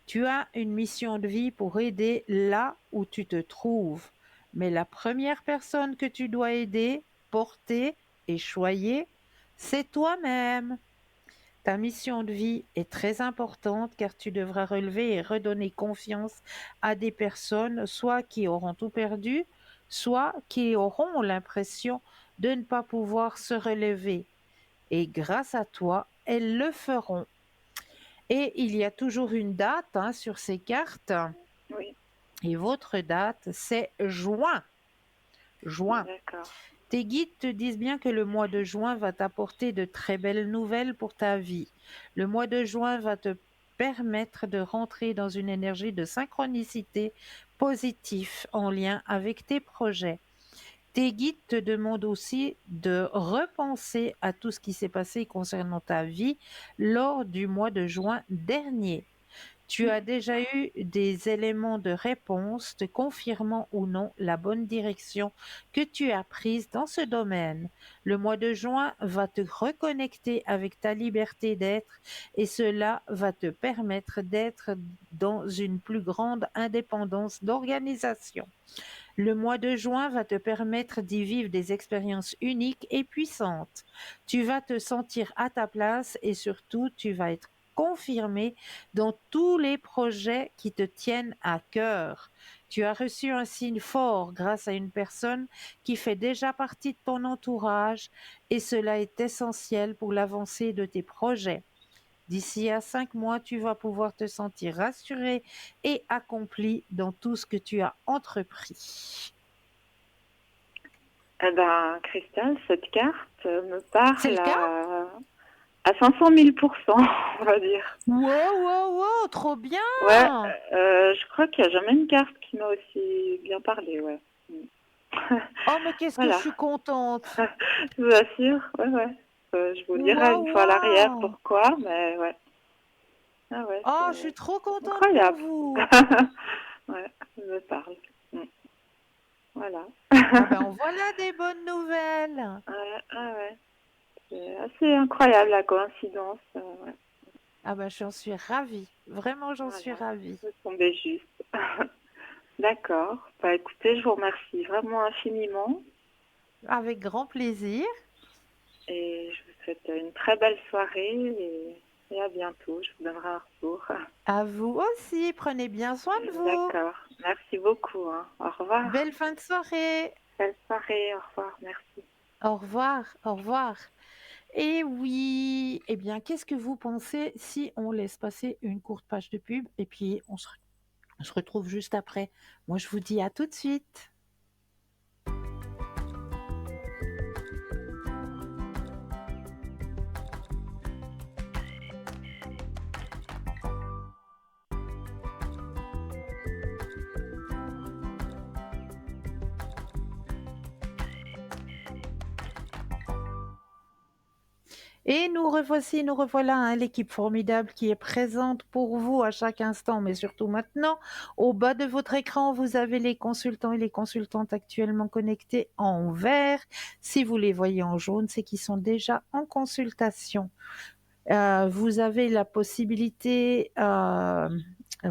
Tu as une mission de vie pour aider là où tu te trouves. Mais la première personne que tu dois aider, porter et choyer, c'est toi-même. Ta mission de vie est très importante car tu devras relever et redonner confiance à des personnes, soit qui auront tout perdu, soit qui auront l'impression de ne pas pouvoir se relever. Et grâce à toi, elles le feront. Et il y a toujours une date, hein, sur ces cartes. Oui, Et votre date, c'est juin. Juin. d'accord. Tes guides te disent bien que le mois de juin va t'apporter de très belles nouvelles pour ta vie. Le mois de juin va te permettre de rentrer dans une énergie de synchronicité positive en lien avec tes projets. Tes guides te demandent aussi de repenser à tout ce qui s'est passé concernant ta vie lors du mois de juin dernier. Tu as déjà eu des éléments de réponse te confirmant ou non la bonne direction que tu as prise dans ce domaine. Le mois de juin va te reconnecter avec ta liberté d'être et cela va te permettre d'être dans une plus grande indépendance d'organisation. Le mois de juin va te permettre d'y vivre des expériences uniques et puissantes. Tu vas te sentir à ta place et surtout tu vas être confirmé dans tous les projets qui te tiennent à cœur. Tu as reçu un signe fort grâce à une personne qui fait déjà partie de ton entourage et cela est essentiel pour l'avancée de tes projets. D'ici à 5 mois, tu vas pouvoir te sentir rassuré et accompli dans tout ce que tu as entrepris. Eh ben, Christelle, cette carte me C'est parle le cas? à 500 000 on va dire. Wow, wow, wow, trop Ouais, bien! je crois qu'il n'y a jamais une carte qui m'a aussi bien parlé, ouais. Oh, mais qu'est-ce que je Voilà, suis contente! je vous assure, ouais, ouais. Je vous dirai Wow, une fois à l'arrière wow! pourquoi, mais ouais. Ah ouais, Oh, je suis c'est trop contente pour incroyable. vous! Ouais, ça me parle. Mm. Voilà. Ah ben, voilà des bonnes nouvelles! Ouais, ah ouais. C'est assez incroyable la coïncidence. Ouais. Ah ben, j'en suis ravie. Vraiment, j'en suis Voilà, ravie. vous tombez juste. D'accord. Bah écoutez, je vous remercie vraiment infiniment Avec grand plaisir. et je vous souhaite une très belle soirée et à bientôt. Je vous donnerai un retour. À vous aussi, prenez bien soin de vous. D'accord. Merci beaucoup, hein. Au revoir. Belle fin de soirée. Belle soirée. Au revoir. Merci. Au revoir, au revoir. Et oui, eh bien, qu'est-ce que vous pensez si on laisse passer une courte page de pub et puis on se retrouve juste après. Moi, je vous dis à tout de suite. Et nous revoici, nous revoilà, hein, l'équipe formidable qui est présente pour vous à chaque instant, mais surtout maintenant. Au bas de votre écran, vous avez les consultants et les consultantes actuellement connectés en vert. Si vous les voyez en jaune, c'est qu'ils sont déjà en consultation. Vous avez la possibilité,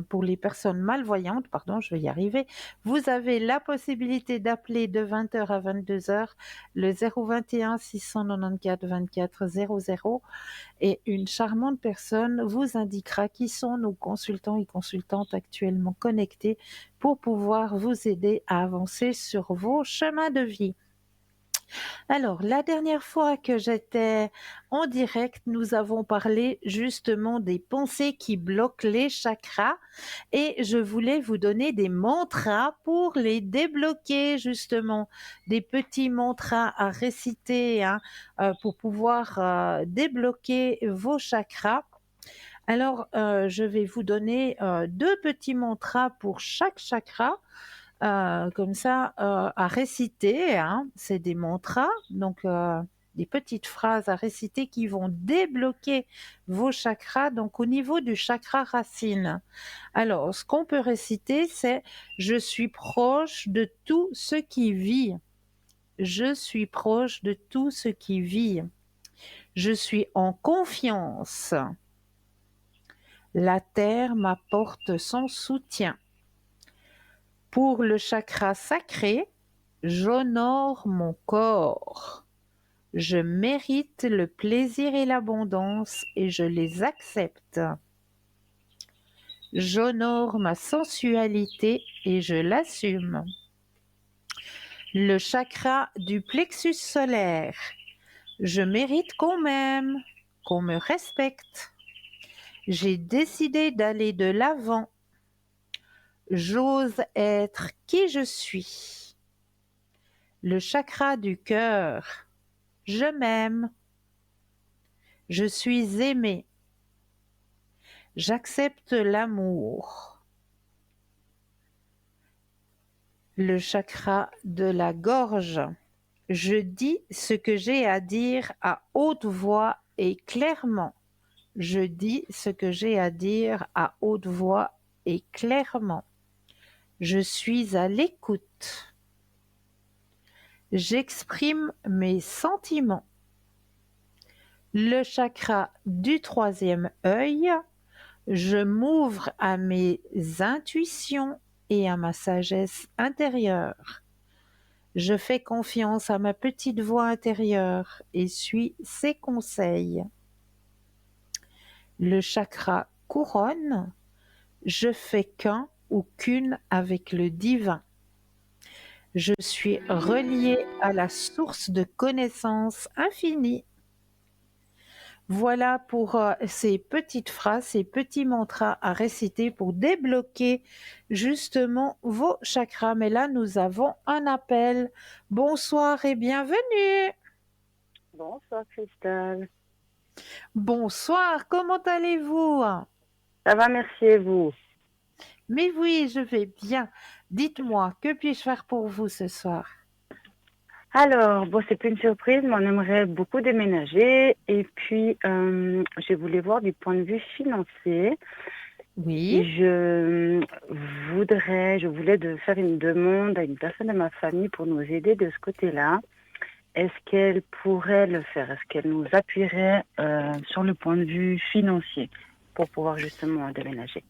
pour les personnes malvoyantes, pardon, je vais y arriver, vous avez la possibilité d'appeler de 20h à 22h le 021 694 24 00 et une charmante personne vous indiquera qui sont nos consultants et consultantes actuellement connectés pour pouvoir vous aider à avancer sur vos chemins de vie. Alors, la dernière fois que j'étais en direct, nous avons parlé justement des pensées qui bloquent les chakras et je voulais vous donner des mantras pour les débloquer justement, des petits mantras à réciter, hein, pour pouvoir débloquer vos chakras. Alors, je vais vous donner 2 petits mantras pour chaque chakra. Comme ça, à réciter, hein. C'est des mantras, donc des petites phrases à réciter qui vont débloquer vos chakras, donc au niveau du chakra racine. Alors, ce qu'on peut réciter, c'est: «Je suis proche de tout ce qui vit. Je suis proche de tout ce qui vit. Je suis en confiance. La terre m'apporte son soutien. Pour le chakra sacré, j'honore mon corps. Je mérite le plaisir et l'abondance et je les accepte. J'honore ma sensualité et je l'assume. Le chakra du plexus solaire, je mérite qu'on m'aime, qu'on me respecte. J'ai décidé d'aller de l'avant. J'ose être qui je suis. Le chakra du cœur, je m'aime. Je suis aimé. J'accepte l'amour. Le chakra de la gorge. Je dis ce que j'ai à dire à haute voix et clairement. Je dis ce que j'ai à dire à haute voix et clairement. Je suis à l'écoute. J'exprime mes sentiments. Le chakra du troisième œil. Je m'ouvre à mes intuitions et à ma sagesse intérieure. Je fais confiance à ma petite voix intérieure et suis ses conseils. Le chakra couronne, je fais qu'un ou qu'une avec le divin. Je suis relié à la source de connaissances infinie. Voilà pour ces petites phrases, ces petits mantras à réciter pour débloquer justement vos chakras. Mais là, nous avons un appel. Bonsoir et bienvenue. Bonsoir Christelle. Bonsoir, comment allez-vous? Ça va, merci et vous? Mais oui, je vais bien. Dites-moi, que puis-je faire pour vous ce soir? Alors, bon, c'est plus une surprise, mais on aimerait beaucoup déménager. Et puis, je voulais voir du point de vue financier. Oui, Je voulais faire une demande à une personne de ma famille pour nous aider de ce côté-là. Est-ce qu'elle pourrait le faire? Est-ce qu'elle nous appuierait sur le point de vue financier pour pouvoir justement déménager?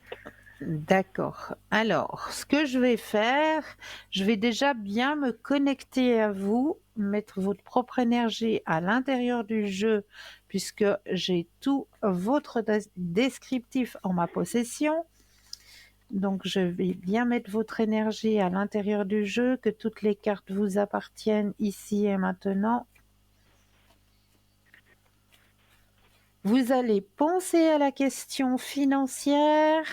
d'accord. Alors, ce que je vais faire, je vais déjà bien me connecter à vous, mettre votre propre énergie à l'intérieur du jeu, puisque j'ai tout votre descriptif en ma possession. Donc, je vais bien mettre votre énergie à l'intérieur du jeu, que toutes les cartes vous appartiennent ici et maintenant. Vous allez penser à la question financière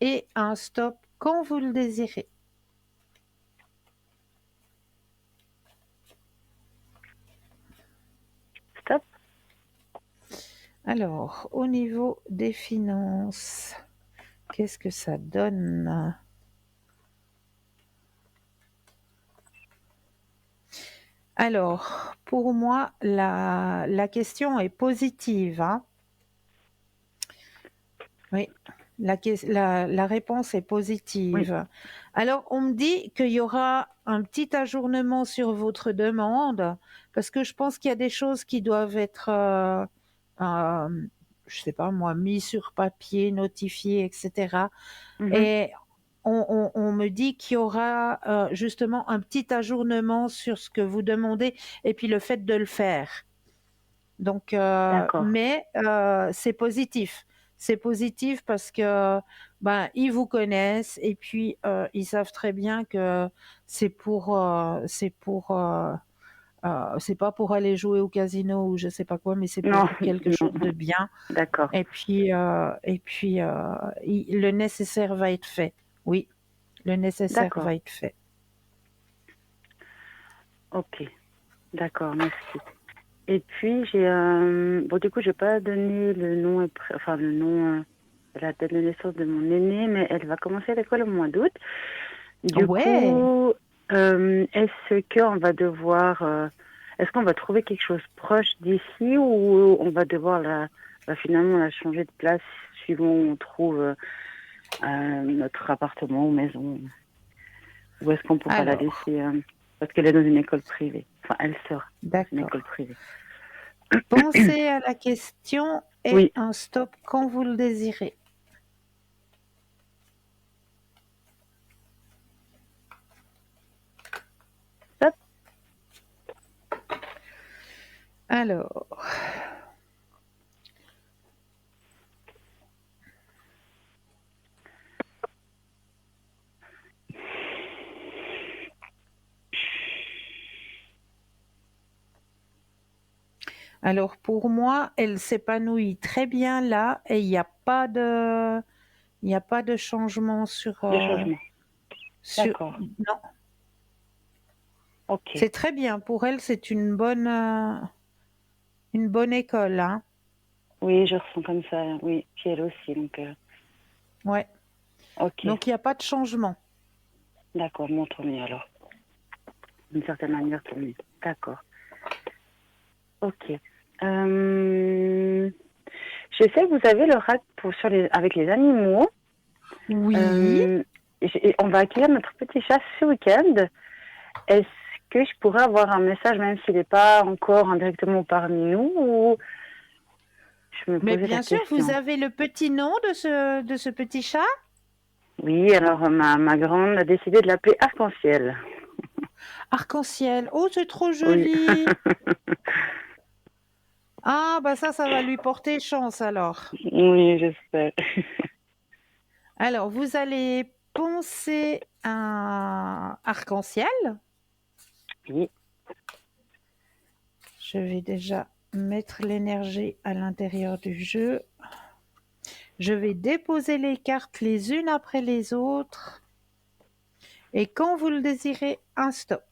et un stop quand vous le désirez. Stop. Alors, au niveau des finances, qu'est-ce que ça donne? Alors, pour moi, la question est positive, hein. Oui, la réponse est positive. Oui. Alors, on me dit qu'il y aura un petit ajournement sur votre demande, parce que je pense qu'il y a des choses qui doivent être, je sais pas moi, mis sur papier, notifiées, etc. Mhm. Et on me dit qu'il y aura justement un petit ajournement sur ce que vous demandez et puis le fait de le faire. Donc, D'accord. mais c'est positif. C'est positif parce que ben, ils vous connaissent et puis ils savent très bien que c'est pas pour aller jouer au casino ou je sais pas quoi, mais c'est Non, pour quelque chose de non. bien. D'accord. Le nécessaire va être fait. Oui, le nécessaire D'accord. va être fait. Ok. D'accord, merci. Et puis bon, du coup, je vais pas donner le nom enfin le nom la date de naissance de mon aînée, mais elle va commencer l'école au mois d'août. Du Ouais. coup, est-ce qu'on va trouver quelque chose proche d'ici ou on va devoir finalement la changer de place suivant où on trouve notre appartement ou maison? Ou est-ce qu'on pourra la Alors, laisser parce qu'elle est dans une école privée. Enfin, elle sera dans une école d'accord. privée. Pensez à la question et Oui. un stop quand vous le désirez. Hop. Alors, alors pour moi, elle s'épanouit très bien là et il n'y a pas de changement De changement. D'accord. non, Ok. c'est très bien. Pour elle, c'est une bonne école, hein. Oui, je ressens comme ça. Oui, puis elle aussi. Donc, Ouais. ok. Donc, il n'y a pas de changement. D'accord, bon, tant mieux alors. D'une certaine manière, tant mieux. D'accord. Ok. Je sais que vous avez le RAC avec les animaux. Oui. On va accueillir notre petit chat ce week-end. Est-ce que je pourrais avoir un message, même s'il n'est pas encore indirectement parmi nous, ou je me Mais posais la bien sûr, vous question? avez le petit nom de ce petit chat? Oui, alors ma grande a décidé de l'appeler Arc-en-Ciel. Arc-en-ciel. Oh, c'est trop Oui. joli. Ah, bah ça va lui porter chance alors. Oui, j'espère. Alors, vous allez penser à arc-en-ciel. Oui. Je vais déjà mettre l'énergie à l'intérieur du jeu. Je vais déposer les cartes les unes après les autres. Et quand vous le désirez, un stop.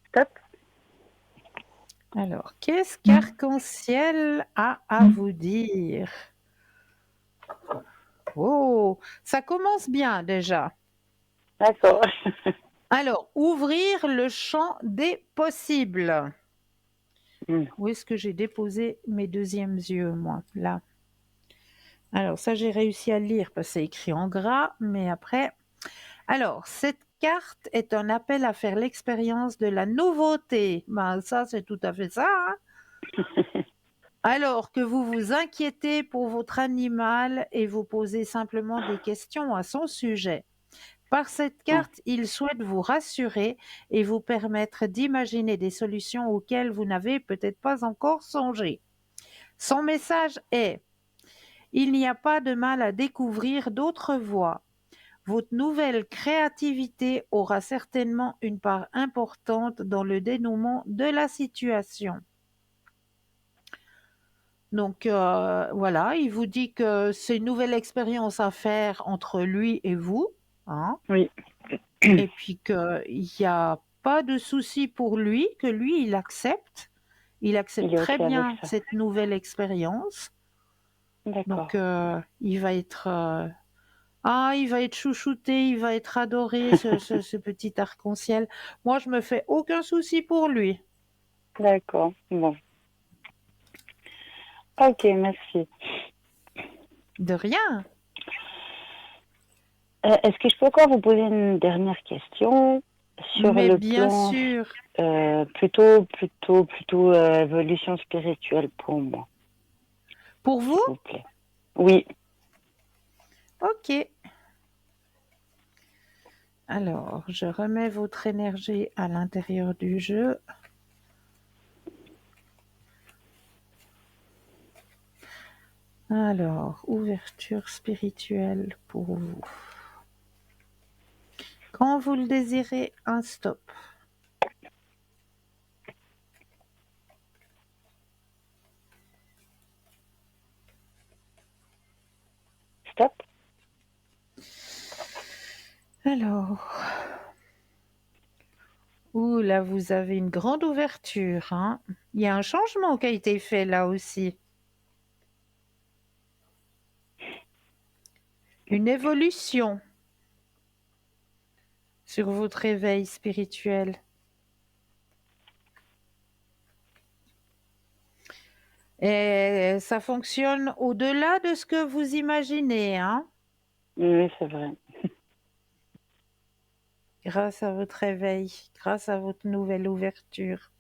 Stop. Alors, qu'est-ce qu'Arc-en-Ciel a à vous dire? Oh, ça commence bien déjà. D'accord. Alors, ouvrir le champ des possibles. Hmm. Où est-ce que j'ai déposé mes deuxièmes yeux, moi? Là. Alors, ça, j'ai réussi à le lire parce que c'est écrit en gras, mais après... Alors, cette carte est un appel à faire l'expérience de la nouveauté. Ben, ça, c'est tout à fait ça, hein. Alors que vous vous inquiétez pour votre animal et vous posez simplement des questions à son sujet. Par cette carte, il souhaite vous rassurer et vous permettre d'imaginer des solutions auxquelles vous n'avez peut-être pas encore songé. Son message est: il n'y a pas de mal à découvrir d'autres voies. Votre nouvelle créativité aura certainement une part importante dans le dénouement de la situation. Donc voilà, il vous dit que c'est une nouvelle expérience à faire entre lui et vous, hein, Oui. et puis qu'il n'y a pas de souci pour lui, que lui, il accepte Il est très OK avec bien ça. cette nouvelle expérience. D'accord. Donc il va être il va être chouchouté, il va être adoré, ce petit arc-en-ciel. Moi, je me fais aucun souci pour lui. D'accord. Bon. OK, merci. De rien. Est-ce que je peux encore vous poser une dernière question sur Mais le bien plan sûr. plutôt évolution spirituelle pour moi, Pour s'il vous? vous plaît? Oui. Ok. Alors, je remets votre énergie à l'intérieur du jeu. Alors, ouverture spirituelle pour vous. Quand vous le désirez, un stop. Stop. Alors, ouh là, vous avez une grande ouverture, hein. Il y a un changement qui a été fait là aussi. Une évolution sur votre éveil spirituel. Et ça fonctionne au-delà de ce que vous imaginez, hein, Oui, c'est vrai. grâce à votre éveil, grâce à votre nouvelle ouverture.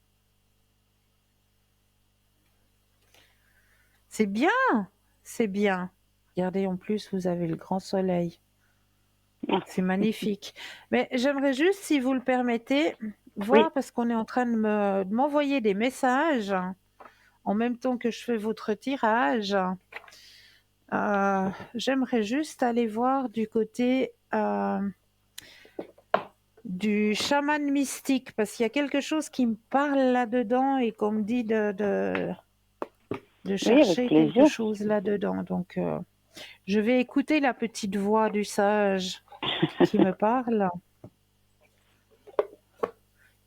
C'est bien, c'est bien. Regardez, en plus, vous avez le grand soleil. C'est magnifique. Mais j'aimerais juste, si vous le permettez, Oui. voir, parce qu'on est en train de m'envoyer des messages en même temps que je fais votre tirage. J'aimerais juste aller voir du côté du chaman mystique, parce qu'il y a quelque chose qui me parle là-dedans et qu'on me dit de Oui, avec chercher quelque plaisir. chose là-dedans. Donc, je vais écouter la petite voix du sage qui me parle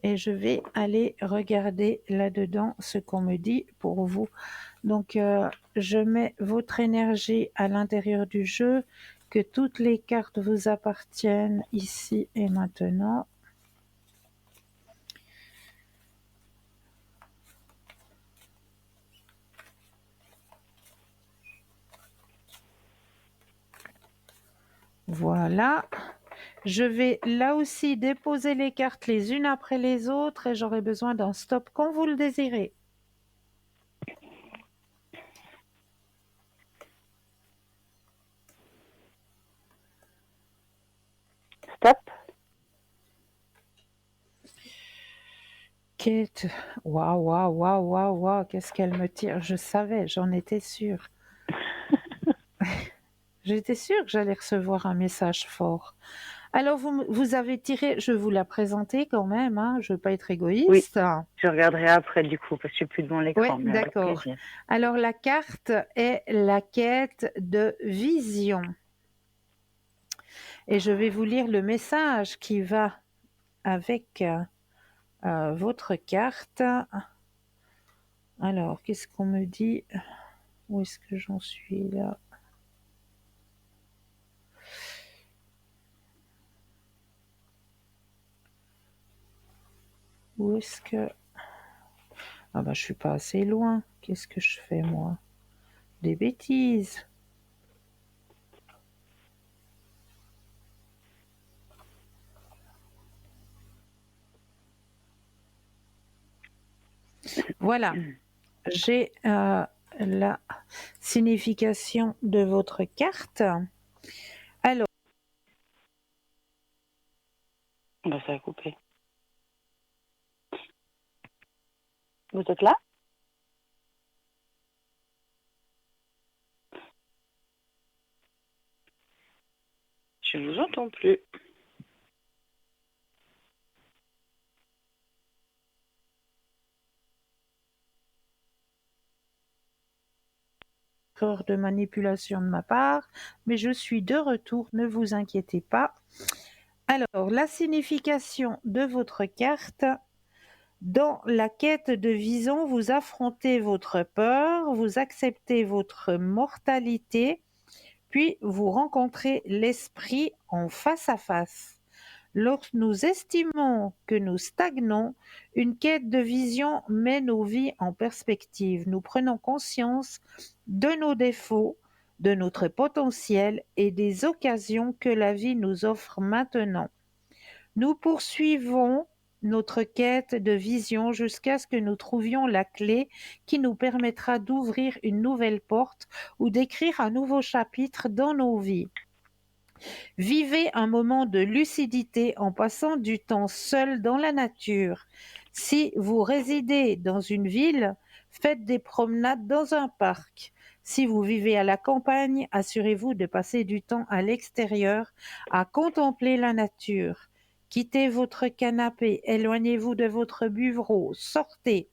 et je vais aller regarder là-dedans ce qu'on me dit pour vous. Donc, je mets votre énergie à l'intérieur du jeu, que toutes les cartes vous appartiennent ici et maintenant. Voilà. Je vais là aussi déposer les cartes les unes après les autres et j'aurai besoin d'un stop quand vous le désirez. Stop. Kate, waouh, waouh, waouh, waouh, waouh, qu'est-ce qu'elle me tire. Je savais, j'en étais sûre. J'étais sûre que j'allais recevoir un message fort. Alors, vous avez tiré, je vais vous la présenter quand même, hein, je ne veux pas être Oui, égoïste. je regarderai après du coup, parce que je suis plus devant Oui, l'écran, mais avec d'accord. plaisir. Alors, la carte est la quête de vision. Et je vais vous lire le message qui va avec votre carte. Alors, qu'est-ce qu'on me dit? Où est-ce que j'en suis là? Où est-ce que... Ah bah, je suis pas assez loin. Qu'est-ce que je fais, moi? Des bêtises. Voilà, j'ai la signification de votre carte. Alors, Bah, ça a coupé. Vous êtes là? Je vous entends plus. erreur de manipulation de ma part, mais je suis de retour, ne vous inquiétez pas. Alors, la signification de votre carte. Dans la quête de vision, vous affrontez votre peur, vous acceptez votre mortalité, puis vous rencontrez l'esprit en face à face. Lorsque nous estimons que nous stagnons, une quête de vision met nos vies en perspective. Nous prenons conscience de nos défauts, de notre potentiel et des occasions que la vie nous offre maintenant. Nous poursuivons notre quête de vision jusqu'à ce que nous trouvions la clé qui nous permettra d'ouvrir une nouvelle porte ou d'écrire un nouveau chapitre dans nos vies. Vivez un moment de lucidité en passant du temps seul dans la nature. Si vous résidez dans une ville, faites des promenades dans un parc. Si vous vivez à la campagne, assurez-vous de passer du temps à l'extérieur à contempler la nature. Quittez votre canapé, éloignez-vous de votre bureau, sortez.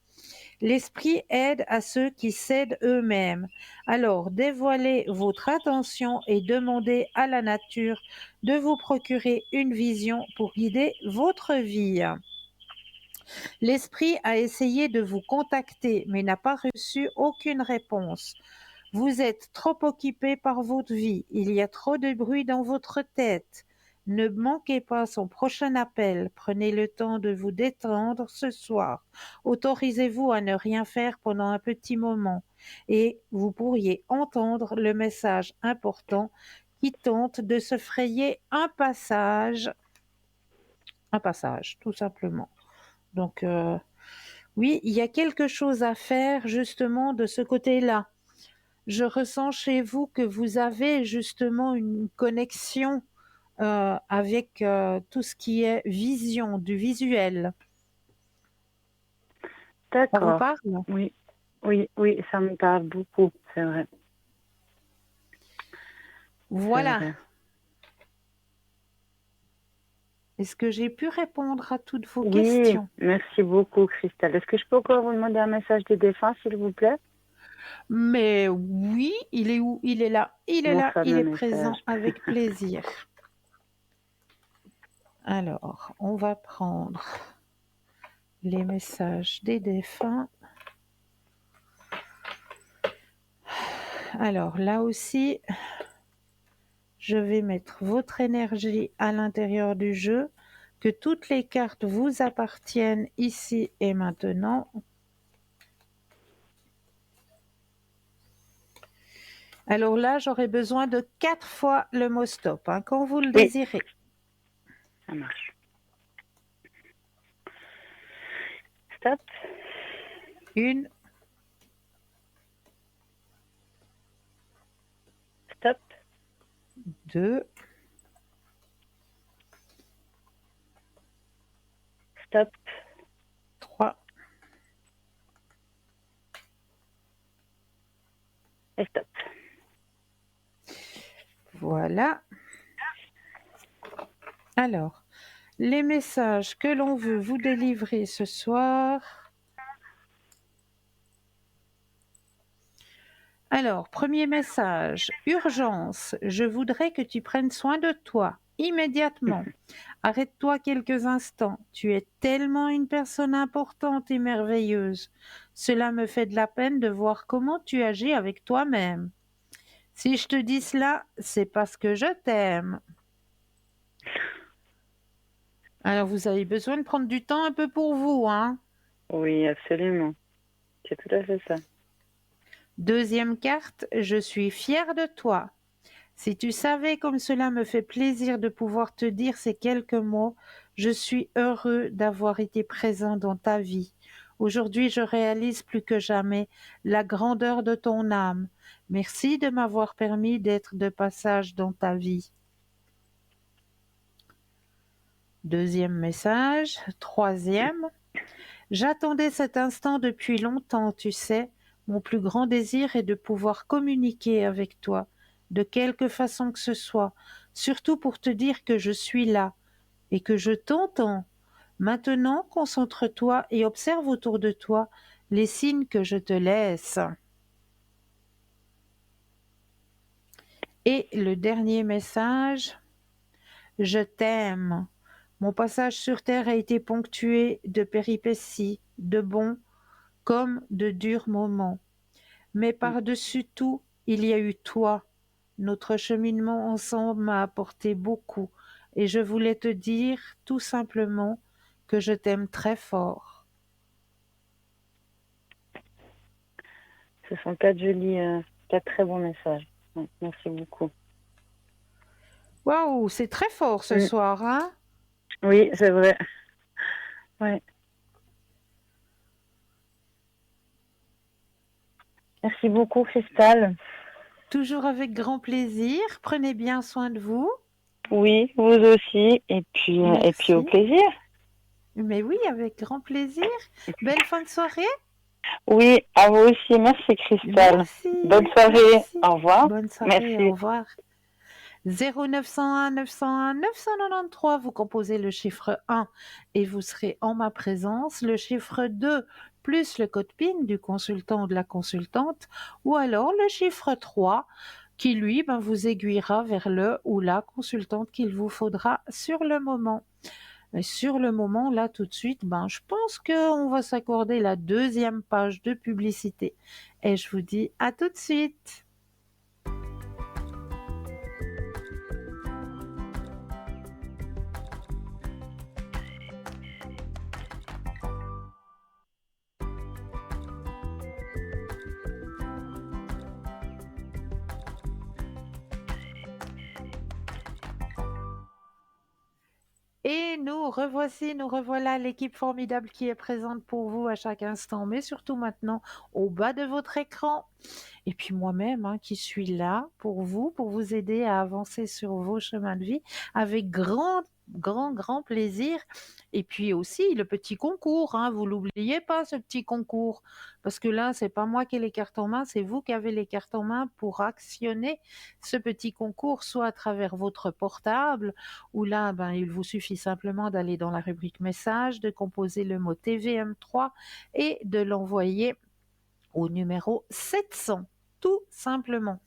L'esprit aide à ceux qui s'aident eux-mêmes. Alors, dévoilez votre intention et demandez à la nature de vous procurer une vision pour guider votre vie. L'esprit a essayé de vous contacter, mais n'a pas reçu aucune réponse. Vous êtes trop occupé par votre vie. Il y a trop de bruit dans votre tête. Ne manquez pas son prochain appel. Prenez le temps de vous détendre ce soir. Autorisez-vous à ne rien faire pendant un petit moment et vous pourriez entendre le message important qui tente de se frayer un passage, tout simplement. Donc, oui, il y a quelque chose à faire justement de ce côté-là. Je ressens chez vous que vous avez justement une connexion avec tout ce qui est vision, du visuel. On vous D'accord. parle? Oui, oui, oui, ça me parle beaucoup, c'est vrai. Voilà. C'est vrai. Est-ce que j'ai pu répondre à toutes vos Oui, questions? merci beaucoup, Christelle. Est-ce que je peux encore vous demander un message de défense, s'il vous plaît? Mais oui, il est où? Il est là, il est Mon là, il fameux est présent message. avec plaisir. Alors, on va prendre les messages des défunts. Alors là aussi, je vais mettre votre énergie à l'intérieur du jeu, que toutes les cartes vous appartiennent ici et maintenant. Alors là, j'aurai besoin de 4 fois le mot stop, hein, quand vous le Oui, désirez. ça marche. Stop. 1, Stop. 2, Stop. 3, Et stop. Voilà. Alors, les messages que l'on veut vous délivrer ce soir. Alors, premier message, urgence, je voudrais que tu prennes soin de toi immédiatement. Arrête-toi quelques instants, tu es tellement une personne importante et merveilleuse. Cela me fait de la peine de voir comment tu agis avec toi-même. Si je te dis cela, c'est parce que je t'aime. Alors, vous avez besoin de prendre du temps un peu pour vous, hein? Oui, absolument. C'est tout à fait ça. Deuxième carte, je suis fière de toi. Si tu savais comme cela me fait plaisir de pouvoir te dire ces quelques mots, je suis heureux d'avoir été présent dans ta vie. Aujourd'hui, je réalise plus que jamais la grandeur de ton âme. Merci de m'avoir permis d'être de passage dans ta vie. Deuxième message. Troisième. J'attendais cet instant depuis longtemps, tu sais. Mon plus grand désir est de pouvoir communiquer avec toi, de quelque façon que ce soit, surtout pour te dire que je suis là et que je t'entends. Maintenant, concentre-toi et observe autour de toi les signes que je te laisse. Et le dernier message, je t'aime. Mon passage sur terre a été ponctué de péripéties, de bons comme de durs moments. Mais par-dessus tout, il y a eu toi. Notre cheminement ensemble m'a apporté beaucoup et je voulais te dire tout simplement que je t'aime très fort. Ce sont quatre très bons messages. Ouais, merci beaucoup. Waouh, c'est très fort ce soir, hein? Oui, c'est vrai. Ouais. Merci beaucoup, Cristal. Toujours avec grand plaisir. Prenez bien soin de vous. Oui, vous aussi. Et puis au Merci. plaisir. Mais oui, avec grand plaisir. Belle fin de soirée. Oui, à vous aussi. Merci, Cristal. Merci. Bonne soirée. Merci. Au revoir. Bonne soirée. Merci. Au revoir. 0901 901 993, vous composez le chiffre 1 et vous serez en ma présence. Le chiffre 2 plus le code PIN du consultant ou de la consultante, ou alors le chiffre 3 qui lui vous aiguillera vers le ou la consultante qu'il vous faudra sur le moment. Et sur le moment, là tout de suite, je pense qu'on va s'accorder la deuxième page de publicité. Et je vous dis à tout de suite. Et nous revoici, nous revoilà l'équipe formidable qui est présente pour vous à chaque instant, mais surtout maintenant au bas de votre écran. Et puis moi-même qui suis là pour vous aider à avancer sur vos chemins de vie avec grand plaisir. Et puis aussi le petit concours, vous l'oubliez pas ce petit concours, parce que là c'est pas moi qui ai les cartes en main, c'est vous qui avez les cartes en main pour actionner ce petit concours, soit à travers votre portable, où là il vous suffit simplement d'aller dans la rubrique message, de composer le mot TVM3 et de l'envoyer au numéro 700, tout simplement.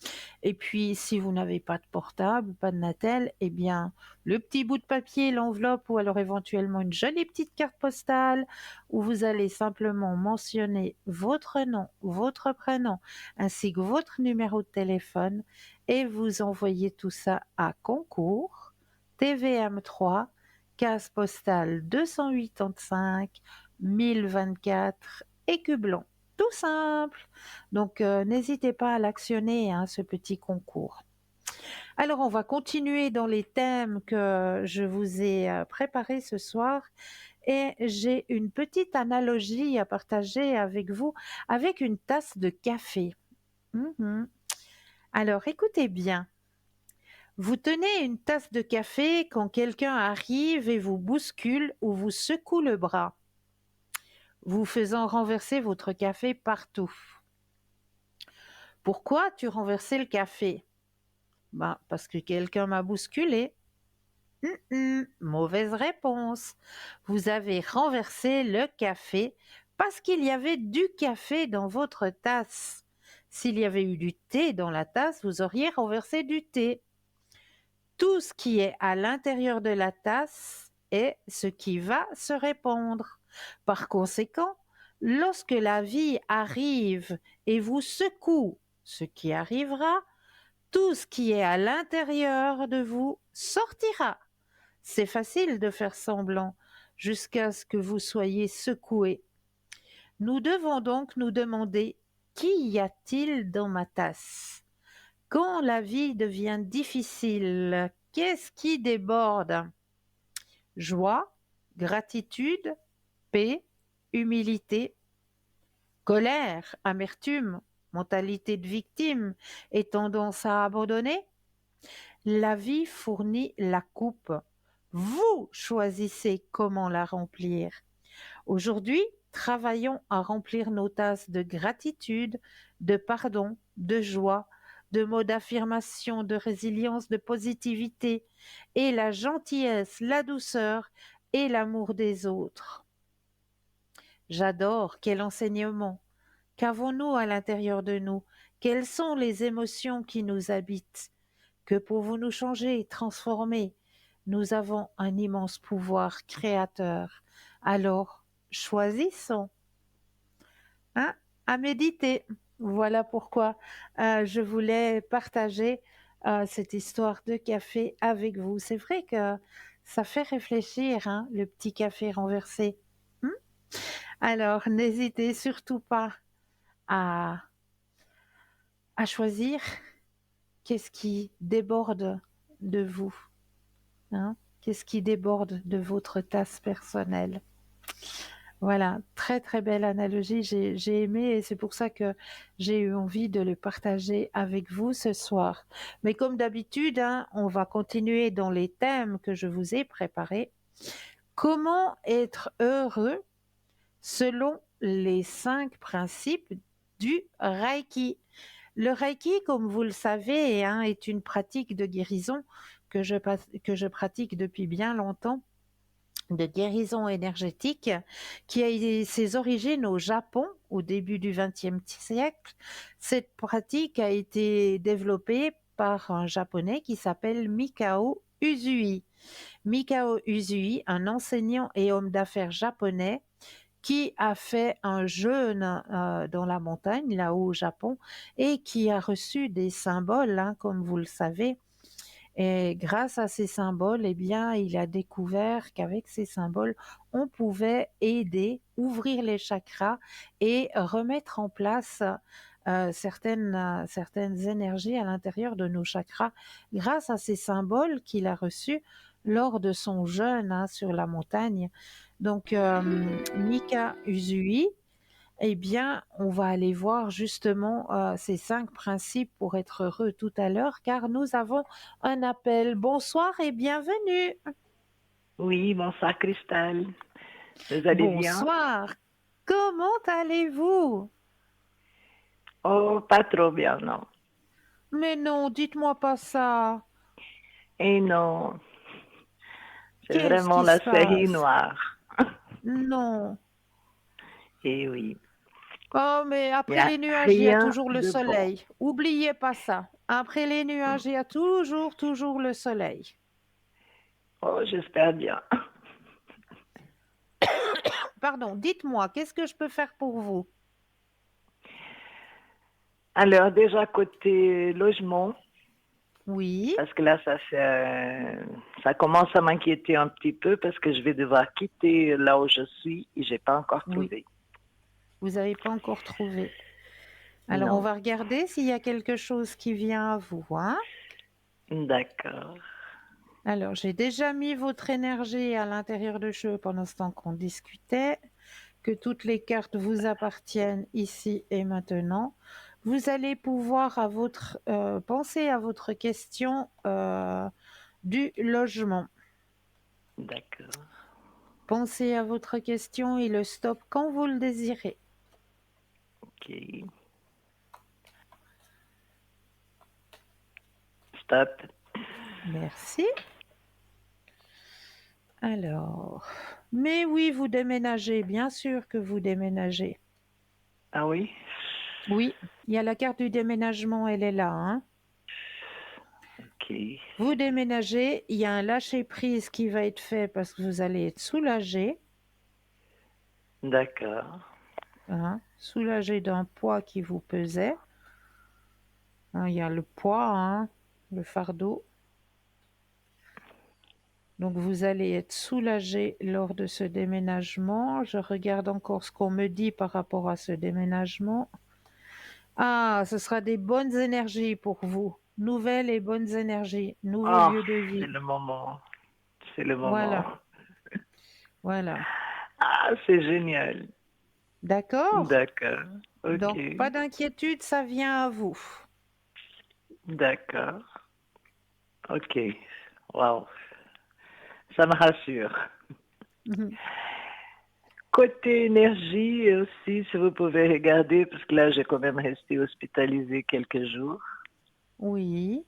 Et puis, si vous n'avez pas de portable, pas de Natel, le petit bout de papier, l'enveloppe ou alors éventuellement une jolie petite carte postale où vous allez simplement mentionner votre nom, votre prénom ainsi que votre numéro de téléphone et vous envoyez tout ça à concours TVM3, case postale 285 1024 Écublon. Tout simple. Donc, n'hésitez pas à l'actionner, ce petit concours. Alors, on va continuer dans les thèmes que je vous ai préparés ce soir. Et j'ai une petite analogie à partager avec vous avec une tasse de café. Alors, écoutez bien. Vous tenez une tasse de café quand quelqu'un arrive et vous bouscule ou vous secoue le bras, vous faisant renverser votre café partout. Pourquoi tu renversais le café? Ben, parce que quelqu'un m'a bousculé. Mauvaise réponse. Vous avez renversé le café parce qu'il y avait du café dans votre tasse. S'il y avait eu du thé dans la tasse, vous auriez renversé du thé. Tout ce qui est à l'intérieur de la tasse est ce qui va se répandre. Par conséquent, lorsque la vie arrive et vous secoue, ce qui arrivera, tout ce qui est à l'intérieur de vous sortira. C'est facile de faire semblant jusqu'à ce que vous soyez secoué. Nous devons donc nous demander qu'y a-t-il dans ma tasse? Quand la vie devient difficile, qu'est-ce qui déborde? Joie, gratitude, paix, humilité, colère, amertume, mentalité de victime et tendance à abandonner? La vie fournit la coupe. Vous choisissez comment la remplir. Aujourd'hui, travaillons à remplir nos tasses de gratitude, de pardon, de joie, de mots d'affirmation, de résilience, de positivité et la gentillesse, la douceur et l'amour des autres. J'adore, quel enseignement! Qu'avons-nous à l'intérieur de nous? Quelles sont les émotions qui nous habitent? Que pouvons-nous changer, transformer? Nous avons un immense pouvoir créateur. Alors, choisissons, hein, à méditer. Voilà pourquoi je voulais partager cette histoire de café avec vous. C'est vrai que ça fait réfléchir, hein, le petit café renversé. Hmm. Alors, n'hésitez surtout pas à, à choisir qu'est-ce qui déborde de vous, hein, qu'est-ce qui déborde de votre tasse personnelle. Voilà, très très belle analogie, j'ai aimé et c'est pour ça que j'ai eu envie de le partager avec vous ce soir. Mais comme d'habitude, hein, on va continuer dans les thèmes que je vous ai préparés. Comment être heureux selon les 5 principes du Reiki? Le Reiki, comme vous le savez, hein, est une pratique de guérison que je pratique depuis bien longtemps, de guérison énergétique, qui a ses origines au Japon au début du XXe siècle. Cette pratique a été développée par un Japonais qui s'appelle Mikao Usui. Mikao Usui, un enseignant et homme d'affaires japonais qui a fait un jeûne dans la montagne, là-haut au Japon, et qui a reçu des symboles, hein, comme vous le savez. Et grâce à ces symboles, eh bien, il a découvert qu'avec ces symboles, on pouvait aider, ouvrir les chakras et remettre en place certaines énergies à l'intérieur de nos chakras grâce à ces symboles qu'il a reçus lors de son jeûne, hein, sur la montagne. Donc, Mika Usui, eh bien, on va aller voir justement ces 5 principes pour être heureux tout à l'heure, car nous avons un appel. Bonsoir et bienvenue. Oui, bonsoir Christelle. Vous allez bien? Bonsoir. Comment allez-vous? Oh, pas trop bien, non. Mais non, dites-moi pas ça. Et non, c'est Qu'est-ce vraiment qui la se série passe? noire. Non. Et oui, Oh, mais il n'y après a les nuages, il y a rien toujours le de bon. soleil. Oubliez pas ça. Après les nuages, il y a toujours le soleil. Oh, j'espère bien. Pardon, dites-moi, qu'est-ce que je peux faire pour vous? Alors, déjà côté logement, Oui, parce que là, ça commence à m'inquiéter un petit peu parce que je vais devoir quitter là où je suis et j'ai pas encore oui, trouvé. vous n'avez pas encore trouvé. Alors, on Non, va regarder s'il y a quelque chose qui vient à vous, hein. d'accord. Alors, j'ai déjà mis votre énergie à l'intérieur de jeu pendant ce temps qu'on discutait, que toutes les cartes vous appartiennent ici et maintenant. Vous allez pouvoir penser à votre question du logement. D'accord. Pensez à votre question et le stop quand vous le désirez. Ok. Stop. Merci. Alors, mais oui, vous déménagez, bien sûr que vous déménagez. Ah oui? Oui, il y a la carte du déménagement, elle est là, hein. Ok. Vous déménagez, il y a un lâcher-prise qui va être fait parce que vous allez être soulagé, D'accord. hein, soulagé d'un poids qui vous pesait. Hein, il y a le poids, hein, le fardeau. Donc vous allez être soulagé lors de ce déménagement. Je regarde encore ce qu'on me dit par rapport à ce déménagement. Ah, ce sera des bonnes énergies pour vous. Nouvelles et bonnes énergies, nouveau Ah, lieu de c'est vie. le moment. C'est le moment. Voilà, voilà. Ah, c'est génial. D'accord? D'accord. Ok. Donc pas d'inquiétude, ça vient à vous. D'accord. Ok. Wow. Ça me rassure. Mhm. Côté énergie aussi, si vous pouvez regarder, parce que là, j'ai quand même resté hospitalisé quelques jours. Oui.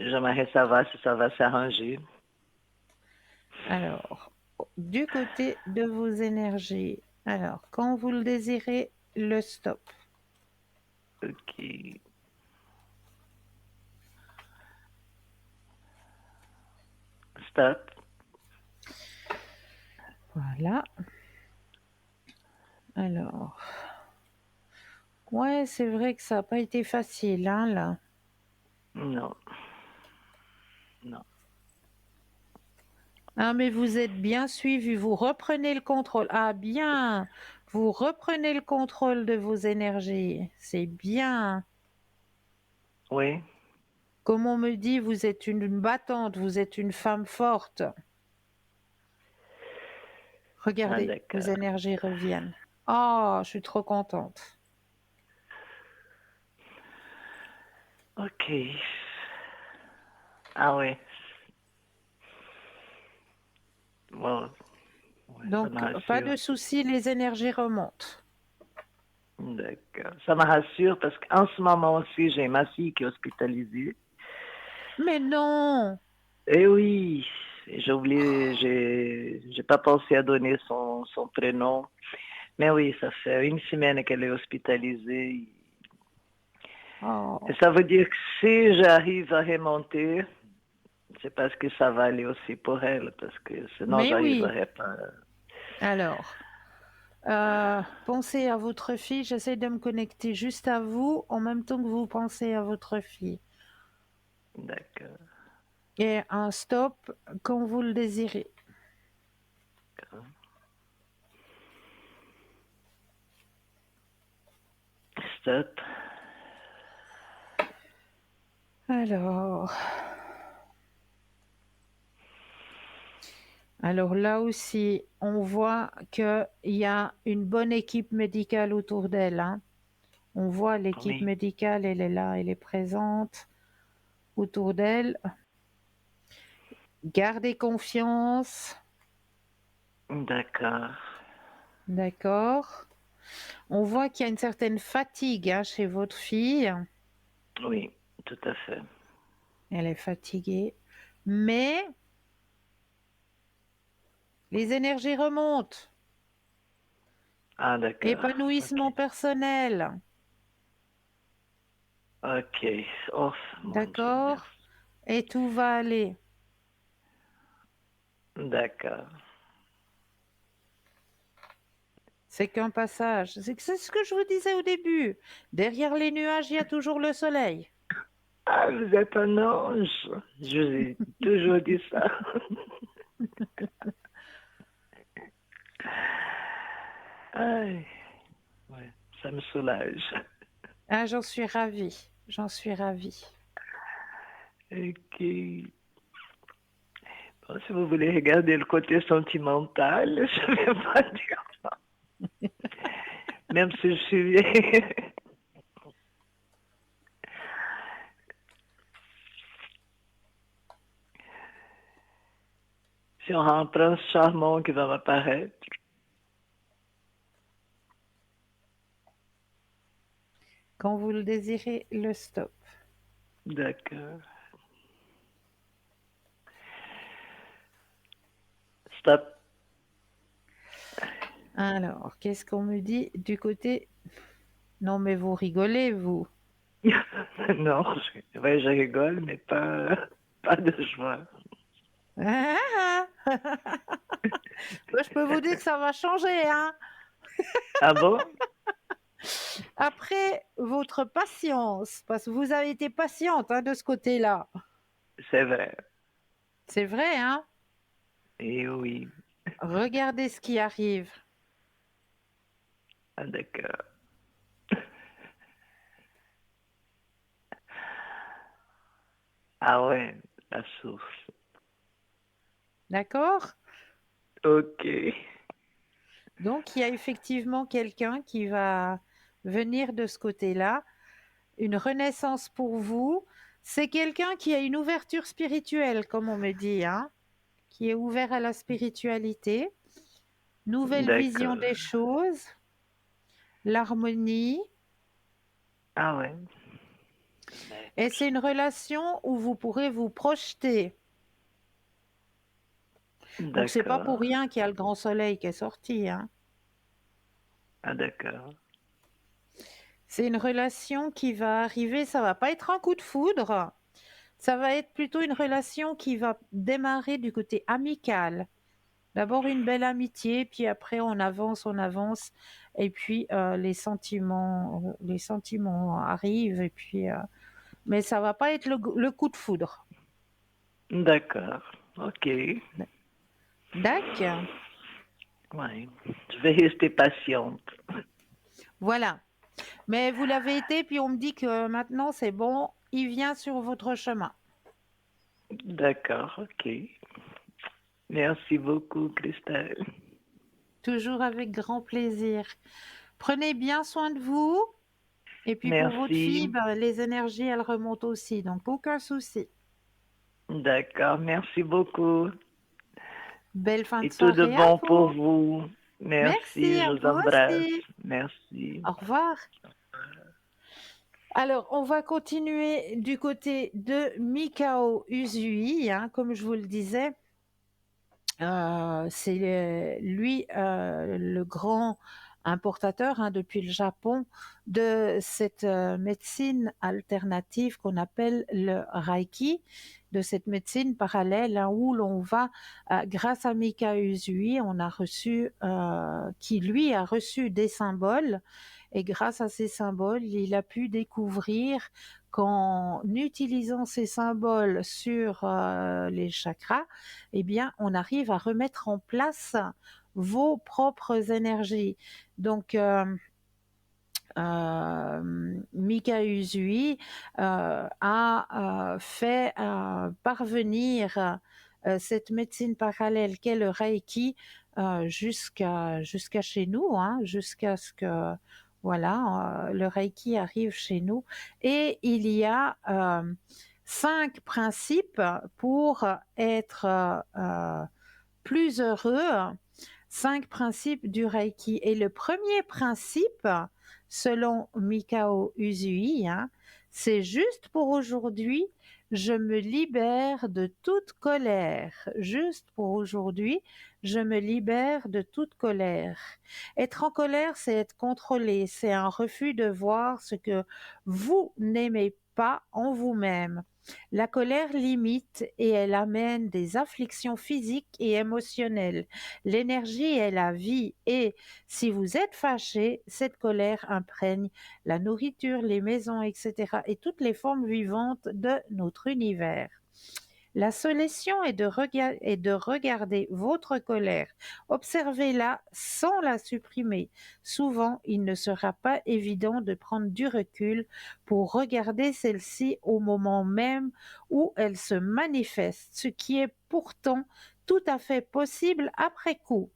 J'aimerais savoir si ça va s'arranger. Alors, du côté de vos énergies, alors, quand vous le désirez, le stop. Ok. Stop. Voilà. Alors, ouais, c'est vrai que ça n'a pas été facile, hein, là. Non. Non. Ah, mais vous êtes bien suivi, vous reprenez le contrôle. Ah, bien, vous reprenez le contrôle de vos énergies. C'est bien. Oui. Comme on me dit, vous êtes une battante, vous êtes une femme forte. Ah, Regardez, vos d'accord. énergies reviennent. Oh, je suis trop contente. Ok. Ah oui. Bon, ouais, ça me Donc, pas rassure. de souci, les énergies remontent. D'accord. Ça me rassure parce qu'en ce moment aussi, j'ai ma fille qui est hospitalisée. Mais non! Eh oui, j'ai oublié, j'ai pas pensé à donner son prénom. Mais oui, ça fait une semaine qu'elle est hospitalisée. Et Oh. ça veut dire que si j'arrive à remonter, c'est parce que ça va aller aussi pour elle, parce que sinon Mais oui. j'arriverai pas. Alors, pensez à votre fille. J'essaie de me connecter juste à vous en même temps que vous pensez à votre fille. D'accord. Et un stop quand vous le désirez. Stop. Alors, alors là aussi, on voit qu'il y a une bonne équipe médicale autour d'elle, hein. On voit l'équipe Oui. médicale, elle est là, elle est présente autour d'elle. Gardez confiance, D'accord. d'accord? On voit qu'il y a une certaine fatigue, hein, chez votre fille. Oui, tout à fait. Elle est fatiguée, mais les énergies remontent. Ah, d'accord. Ok. Épanouissement personnel, Ok. Oh, mon Dieu, d'accord? merci. Et tout va aller. D'accord. C'est qu'un passage. C'est ce que je vous disais au début. Derrière les nuages, il y a toujours le soleil. Ah, vous êtes un ange. Je vous ai toujours dit ça. Aïe. Ouais, ça me soulage. Ah, j'en suis ravie. J'en suis ravie. Ok. Bon, si vous voulez regarder le côté sentimental, je vais pas dire non. Même si je suis... si on a un prince charmant qui va m'apparaître. Quand vous le désirez, le stop. D'accord. Stop. Alors, qu'est-ce qu'on me dit du côté... Non, mais vous rigolez, vous. Non, ouais, je rigole, mais pas de joie. Ah, je peux vous dire que ça va changer, hein. Ah bon? Après votre patience, parce que vous avez été patiente hein, de ce côté-là. C'est vrai. C'est vrai, hein. Et oui. Regardez ce qui arrive. Ah, d'accord. Ah ouais, la source. D'accord? Ok. Donc, il y a effectivement quelqu'un qui va venir de ce côté-là. Une renaissance pour vous. C'est quelqu'un qui a une ouverture spirituelle, comme on me dit, hein, qui est ouvert à la spiritualité, nouvelle vision D'accord. des choses, l'harmonie. Ah ouais. Et c'est une relation où vous pourrez vous projeter. Donc, c'est pas pour D'accord. rien qu'il y a le grand soleil qui est sorti, hein. Ah d'accord. C'est une relation qui va arriver, ça va pas être un coup de foudre, ça va être plutôt une relation qui va démarrer du côté amical. D'abord une belle amitié, puis après on avance, et puis les sentiments arrivent, et puis mais ça va pas être le coup de foudre. D'accord. Ok. D'accord. Ouais. Je vais rester patiente. Voilà. Mais vous l'avez été, puis on me dit que maintenant c'est bon, il vient sur votre chemin. D'accord. Ok. Merci beaucoup, Christelle. Toujours avec grand plaisir. Prenez bien soin de vous. Et puis pour votre fille, Merci. ben, les énergies, elles remontent aussi. Donc aucun souci. D'accord. Merci beaucoup. Belle fin de Et tout de soirée à bon pour vous. vous. Merci Merci. Je à vous vous embrasse. aussi. Merci. Au revoir. Alors, on va continuer du côté de Mikao Uzui, hein, comme je vous le disais. C'est lui le grand importateur hein, depuis le Japon de cette médecine alternative qu'on appelle le Reiki, de cette médecine parallèle hein, où l'on va, grâce à Mika Usui, on a reçu, qui lui a reçu des symboles et grâce à ces symboles, il a pu découvrir qu'en utilisant ces symboles sur les chakras, eh bien, on arrive à remettre en place vos propres énergies. Donc, Mika Usui a fait parvenir cette médecine parallèle qu'est le Reiki jusqu'à chez nous, hein, jusqu'à ce que voilà, le Reiki arrive chez nous. Et il y a 5 principes pour être plus heureux, 5 principes du Reiki. Et le premier principe, selon Mikao Usui, hein, c'est juste pour aujourd'hui, je me libère de toute colère. Juste pour aujourd'hui, je me libère de toute colère. Être en colère, c'est être contrôlé, c'est un refus de voir ce que vous n'aimez pas en vous-même. La colère limite et elle amène des afflictions physiques et émotionnelles. L'énergie est la vie et si vous êtes fâché, cette colère imprègne la nourriture, les maisons, etc. et toutes les formes vivantes de notre univers. La solution est de regarder votre colère, observez-la sans la supprimer. Souvent, il ne sera pas évident de prendre du recul pour regarder celle-ci au moment même où elle se manifeste, ce qui est pourtant tout à fait possible après coup.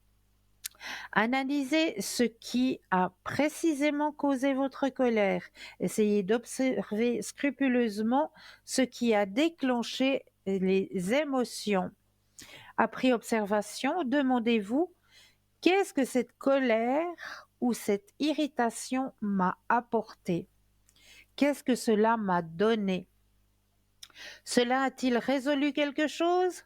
Analysez ce qui a précisément causé votre colère. Essayez d'observer scrupuleusement ce qui a déclenché les émotions. Après observation, demandez-vous qu'est-ce que cette colère ou cette irritation m'a apporté? Qu'est-ce que cela m'a donné? Cela a-t-il résolu quelque chose?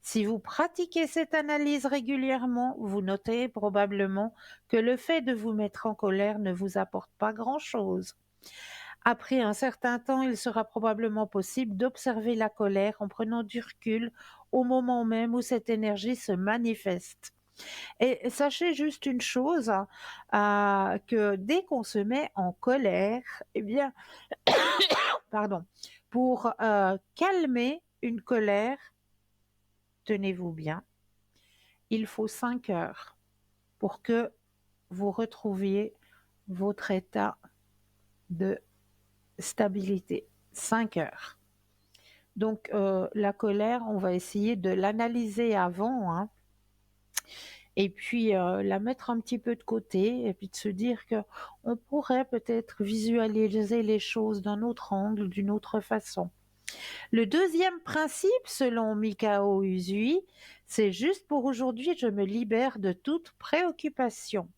Si vous pratiquez cette analyse régulièrement, vous noterez probablement que le fait de vous mettre en colère ne vous apporte pas grand-chose. Après un certain temps, il sera probablement possible d'observer la colère en prenant du recul au moment même où cette énergie se manifeste. Et sachez juste une chose, que dès qu'on se met en colère, eh bien, pardon, pour calmer une colère, tenez-vous bien, il faut 5 heures pour que vous retrouviez votre état de stabilité. 5 heures. Donc, la colère, on va essayer de l'analyser avant, hein, et puis la mettre un petit peu de côté, et puis de se dire que on pourrait peut-être visualiser les choses d'un autre angle, d'une autre façon. Le deuxième principe, selon Mikao Usui, c'est juste pour aujourd'hui, je me libère de toute préoccupation.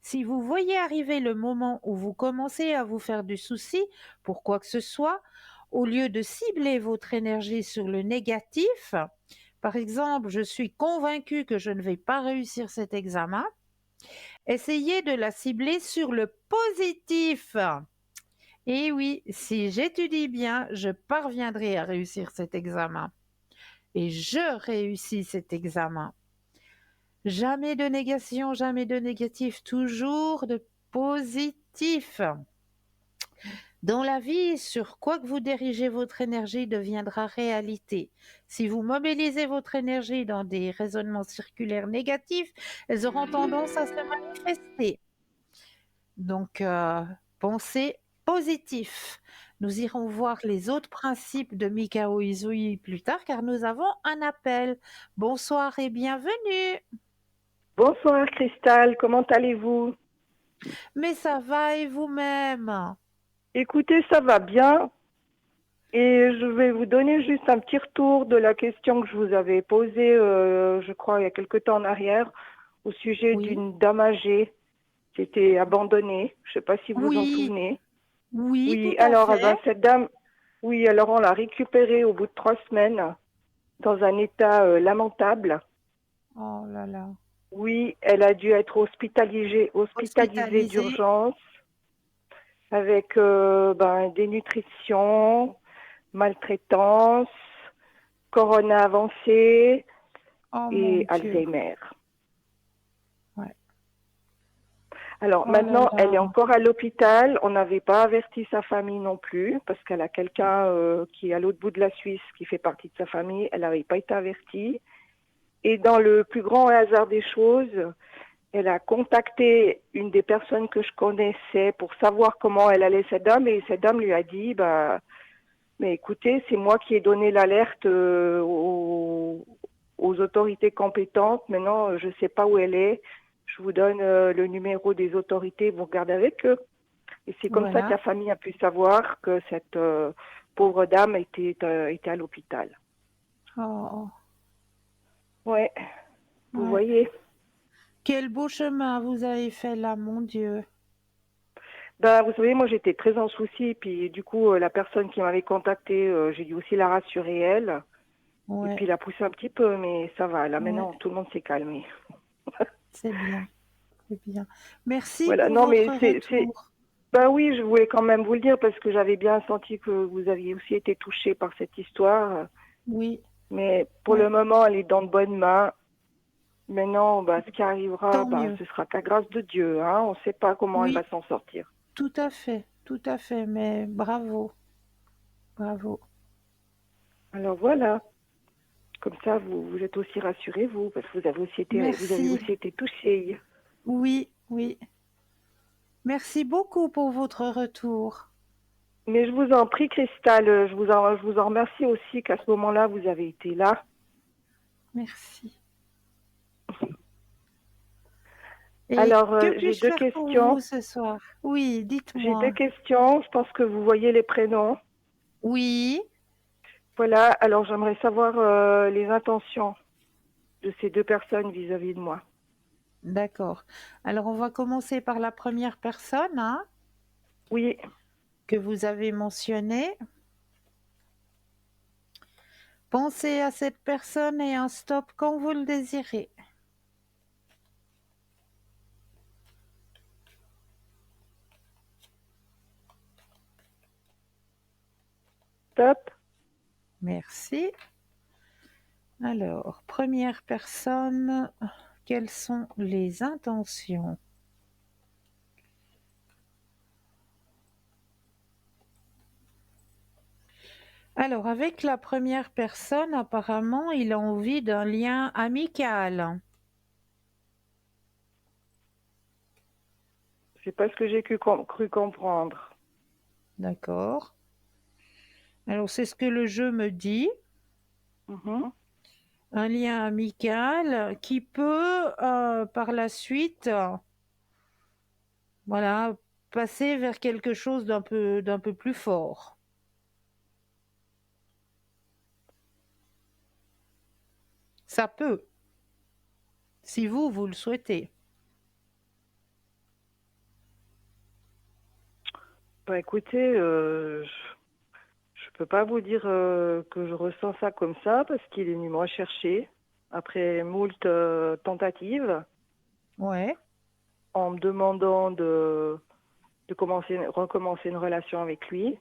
Si vous voyez arriver le moment où vous commencez à vous faire du souci pour quoi que ce soit, au lieu de cibler votre énergie sur le négatif, par exemple, je suis convaincu que je ne vais pas réussir cet examen, essayez de la cibler sur le positif. Et oui, si j'étudie bien, je parviendrai à réussir cet examen. Et je réussis cet examen. Jamais de négation, jamais de négatif, toujours de positif. Dans la vie, sur quoi que vous dirigez votre énergie deviendra réalité. Si vous mobilisez votre énergie dans des raisonnements circulaires négatifs, elles auront tendance à se manifester. Donc, pensez positif. Nous irons voir les autres principes de Mikao Izui plus tard car nous avons un appel. Bonsoir et bienvenue. Bonsoir Cristal, comment allez-vous? Mais ça va et vous-même? Écoutez, ça va bien et je vais vous donner juste un petit retour de la question que je vous avais posée, je crois, il y a quelque temps en arrière, au sujet Oui. d'une dame âgée qui était abandonnée. Je ne sais pas si vous vous en Oui, souvenez. oui, Oui, tout à alors fait. cette dame, oui, alors on l'a récupérée au bout de 3 semaines dans un état lamentable. Oh là là. Oui, elle a dû être hospitalisée Hospitalisée. d'urgence avec dénutrition, maltraitance, corona avancée Oh mon et Dieu. Alzheimer. Ouais. Alors Oh là maintenant, elle est là. encore à l'hôpital. On n'avait pas averti sa famille non plus parce qu'elle a quelqu'un qui est à l'autre bout de la Suisse qui fait partie de sa famille. Elle n'avait pas été avertie. Et dans le plus grand hasard des choses, elle a contacté une des personnes que je connaissais pour savoir comment elle allait, cette dame, et cette dame lui a dit, mais écoutez, c'est moi qui ai donné l'alerte aux autorités compétentes. Maintenant, je ne sais pas où elle est. Je vous donne le numéro des autorités, vous regardez avec eux. Et c'est comme ça que Voilà. la famille a pu savoir que cette pauvre dame était à l'hôpital. Oh, Ouais, vous ouais. voyez. Quel beau chemin vous avez fait là, mon Dieu. Vous savez, moi j'étais très en souci, puis du coup la personne qui m'avait contactée, j'ai dû aussi la rassurer elle, et Ouais, puis la pousser un petit peu, mais ça va, là ouais, maintenant tout le monde s'est calmé. c'est bien, c'est bien. Merci Voilà, pour non mais votre retour. oui, je voulais quand même vous le dire parce que j'avais bien senti que vous aviez aussi été touché par cette histoire, Oui, mais pour ouais, le moment elle est dans de bonnes mains. Maintenant, ce qui arrivera, tant mieux. ce sera qu'à grâce de Dieu, hein. On ne sait pas comment elle va Oui, s'en sortir. tout à fait, mais bravo, bravo. Alors voilà. Comme ça, vous êtes aussi rassurés, vous, parce que vous avez Merci. aussi été touchés. Oui, oui. Merci beaucoup pour votre retour. Mais je vous en prie, Cristal, je vous en remercie aussi qu'à ce moment-là, vous avez été là. Merci. Et Alors, que j'ai puis-je deux faire pour questions. vous ce soir? Oui, J'ai deux dites-moi. questions. Je pense que vous voyez les prénoms. Oui, Voilà. Alors, j'aimerais savoir les intentions de ces deux personnes vis-à-vis de moi. d'accord. Alors, on va commencer par la première personne, hein, Oui, que vous avez mentionnée. Pensez à cette personne et un stop quand vous le désirez. Stop. Merci. Alors, première personne, quelles sont les intentions? Alors, avec la première personne, apparemment, il a envie d'un lien amical. C'est pas ce que j'ai cru comprendre. D'accord. Alors, c'est ce que le jeu me dit. Mhm. Un lien amical qui peut, par la suite, voilà, passer vers quelque chose d'un peu plus fort. Ça peut, si vous le souhaitez. Bah écoutez, je peux pas vous dire que je ressens ça comme ça parce qu'il est venu me rechercher après moult tentatives Ouais, en me demandant de recommencer une relation avec lui.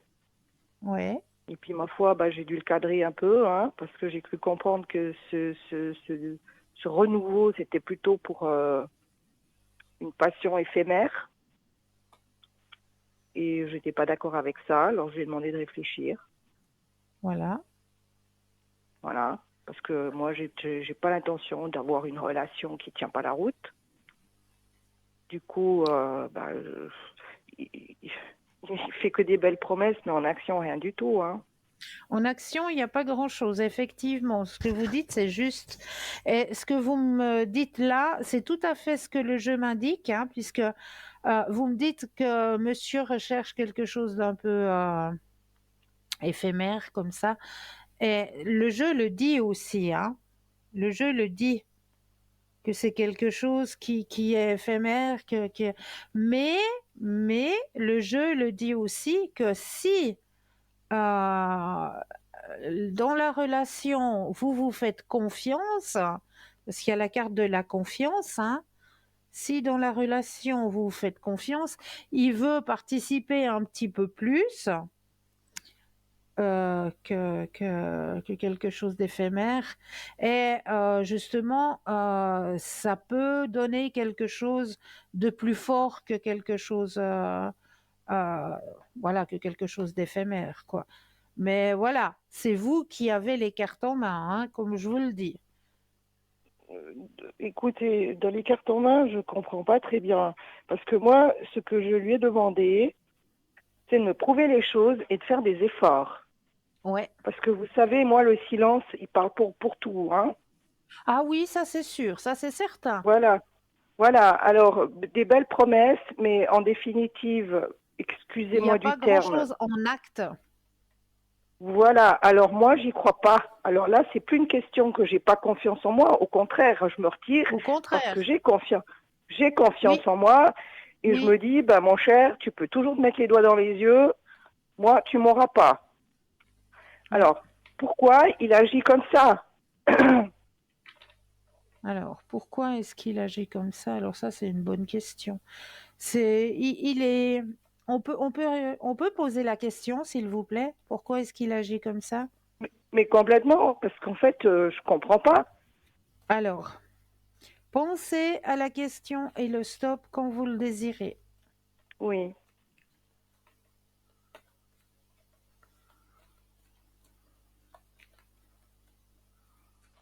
ouais, Et puis ma foi, bah, j'ai dû le cadrer un peu, hein, parce que j'ai cru comprendre que ce renouveau, c'était plutôt pour une passion éphémère. Et je n'étais pas d'accord avec ça, alors je lui ai demandé de réfléchir. voilà. Voilà. Parce que moi, j'ai pas l'intention d'avoir une relation qui tient pas la route. Du coup, il fait que des belles promesses, mais en action, rien du tout, hein. En action, il n'y a pas grand-chose. Effectivement, ce que vous dites, c'est juste. Et ce que vous me dites là, c'est tout à fait ce que le jeu m'indique, hein, puisque vous me dites que monsieur recherche quelque chose d'un peu éphémère comme ça. Et le jeu le dit aussi, hein. Le jeu le dit que c'est quelque chose qui est éphémère, mais, mais le jeu le dit aussi que si euh, dans la relation, vous vous faites confiance, parce qu'il y a la carte de la confiance, hein. Si dans la relation vous vous faites confiance, il veut participer un petit peu plus que quelque chose d'éphémère. Et justement, ça peut donner quelque chose de plus fort que quelque chose, euh, voilà, que quelque chose d'éphémère, quoi. Mais voilà, c'est vous qui avez les cartes en main, hein, comme je vous le dis. Écoutez, dans les cartes en main, je comprends pas très bien. Parce que moi, ce que je lui ai demandé, c'est de me prouver les choses et de faire des efforts. Ouais. Parce que vous savez, moi, le silence, il parle pour tout, hein. Ah oui, ça c'est sûr, ça c'est certain. Voilà. Voilà. Alors, des belles promesses, mais en définitive, Il n'y a excusez-moi du pas terme. grand-chose en acte. Voilà. Alors, moi, j'y crois pas. Alors là, c'est plus une question que j'ai pas confiance en moi. Au contraire, je me retire Au parce que contraire. j'ai confiance. J'ai confiance Oui, en moi et je oui. me dis, ben, mon cher, tu peux toujours te mettre les doigts dans les yeux. Moi, tu m'auras pas. Ouais. Alors, pourquoi il agit comme ça? Alors, pourquoi est-ce qu'il agit comme ça? Alors ça, c'est une bonne question. Il est. On peut poser la question, s'il vous plaît. Pourquoi est-ce qu'il agit comme ça? Mais complètement, parce qu'en fait, je comprends pas. Alors, pensez à la question et le stop quand vous le désirez. Oui,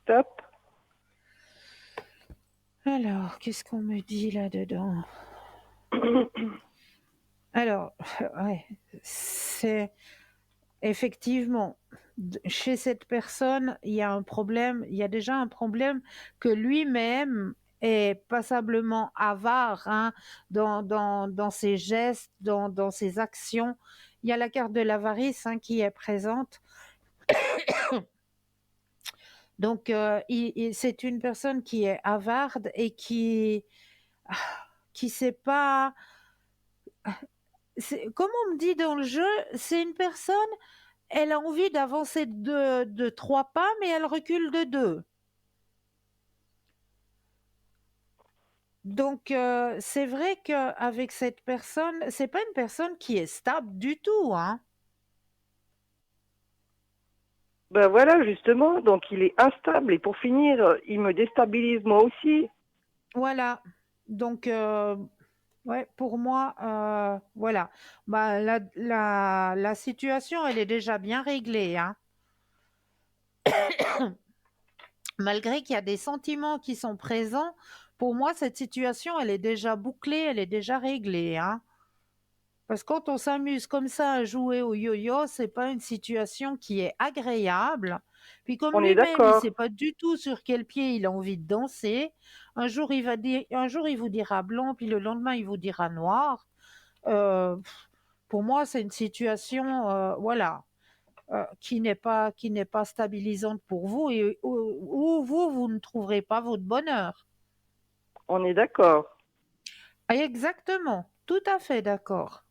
stop. Alors, qu'est-ce qu'on me dit là-dedans? Alors, ouais, c'est effectivement, chez cette personne, il y a un problème, il y a déjà un problème que lui-même est passablement avare, hein, dans ses gestes, dans ses actions. Il y a la carte de l'avarice, hein, qui est présente. Donc, c'est une personne qui est avarde et qui sait pas. Comme on me dit dans le jeu, c'est une personne. elle a envie d'avancer de 3 pas, mais elle recule de 2. Donc, c'est vrai qu'avec cette personne, c'est pas une personne qui est stable du tout, hein. Ben voilà, justement, donc il est instable et pour finir, il me déstabilise moi aussi. Voilà. Donc, ouais, pour moi, voilà. Bah, la situation, elle est déjà bien réglée, hein. Malgré qu'il y a des sentiments qui sont présents, pour moi, cette situation, elle est déjà bouclée, elle est déjà réglée, hein. Parce que quand on s'amuse comme ça à jouer au yo-yo, c'est pas une situation qui est agréable. Puis comme On est lui-même, il d'accord. sait pas du tout sur quel pied il a envie de danser. Un jour il vous dira blanc, puis le lendemain il vous dira noir. Pour moi, c'est une situation, voilà, qui n'est pas stabilisante pour vous et où vous ne trouverez pas votre bonheur. On est d'accord. Exactement, tout à fait d'accord.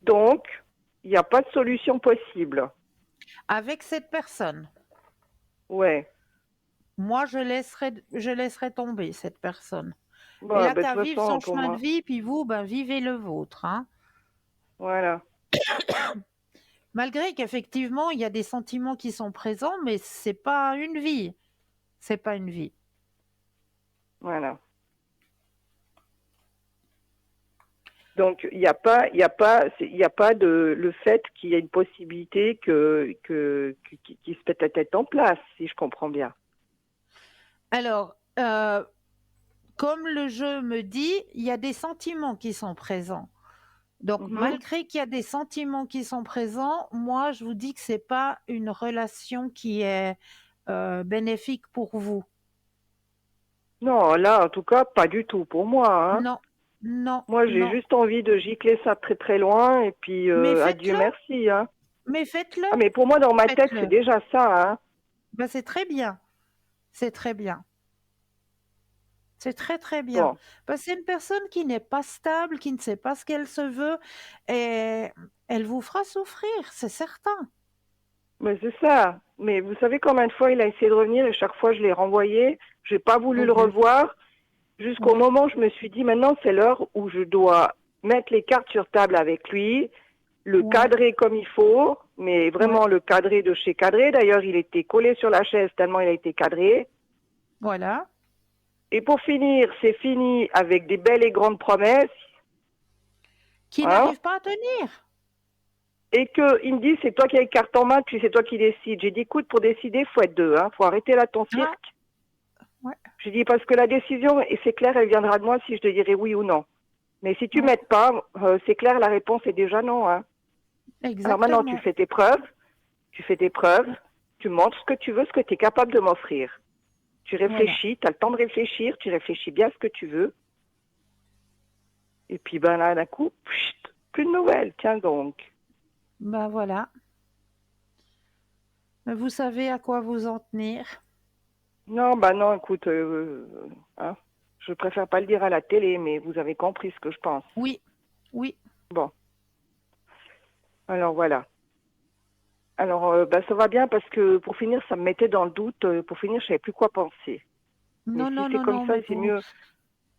Donc, il n'y a pas de solution possible. Avec cette personne. Ouais. Moi, je laisserai tomber cette personne. Elle Bon, a ben, de qu'à toute vivre son façon, pour chemin de moi. vie, puis vous, ben, vivez le vôtre, hein. Voilà. Malgré qu'effectivement, il y a des sentiments qui sont présents, mais c'est pas une vie. C'est pas une vie. Voilà. Donc, il y a pas de le fait qu'il y a une possibilité qui se mette la tête en place, si je comprends bien. Alors, comme le jeu me dit, il y a des sentiments qui sont présents. Donc, Mhm. malgré qu'il y a des sentiments qui sont présents, moi, je vous dis que c'est pas une relation qui est bénéfique pour vous. Non, là, en tout cas, pas du tout pour moi, hein. Non, non, Moi, j'ai non. juste envie de gicler ça très très loin et puis Mais adieu, faites-le, merci, hein. mais faites-le, Ah, mais pour moi, dans ma tête, c'est faites-le. déjà ça, hein. Ben, c'est très bien, c'est très bien, c'est très très bien. Bon, Parce que c'est une personne qui n'est pas stable, qui ne sait pas ce qu'elle se veut, et elle vous fera souffrir, c'est certain. mais c'est ça. Mais vous savez combien de fois il a essayé de revenir et chaque fois je l'ai renvoyé. J'ai pas voulu Oh le Dieu. revoir jusqu'au Ouais, moment où je me suis dit maintenant c'est l'heure où je dois mettre les cartes sur table avec lui, le ouais, cadrer comme il faut, mais ouais, vraiment le cadrer de chez cadré. D'ailleurs, il était collé sur la chaise tellement il a été cadré. voilà. Et pour finir, c'est fini avec des belles et grandes promesses, Qui hein. n'arrive pas à tenir. Et qu'il me dit, c'est toi qui as les cartes en main, puis c'est toi qui décides. J'ai dit, écoute, pour décider, faut être deux, hein. Faut arrêter là ton Ah, cirque. ouais, J'ai dit, parce que la décision, et c'est clair, elle viendra de moi si je te dirai oui ou non. Mais si tu ouais, m'aides pas, c'est clair, la réponse est déjà non, hein. Alors maintenant, exactement. tu fais tes preuves, tu montres ce que tu veux, ce que tu es capable de m'offrir. Tu Voilà. réfléchis, tu as le temps de réfléchir, tu réfléchis bien à ce que tu veux. Et puis, ben là, d'un coup, pfft, plus de nouvelles, tiens donc. Ben voilà. Vous savez à quoi vous en tenir. Non, bah non, écoute, hein, je préfère pas le dire à la télé, mais vous avez compris ce que je pense. Oui, oui. Bon, alors voilà. Alors, bah, ça va bien parce que pour finir, ça me mettait dans le doute. Pour finir, je savais plus quoi penser. Mais Non, si non, c'est non, comme non, ça, mais c'est vous, mieux.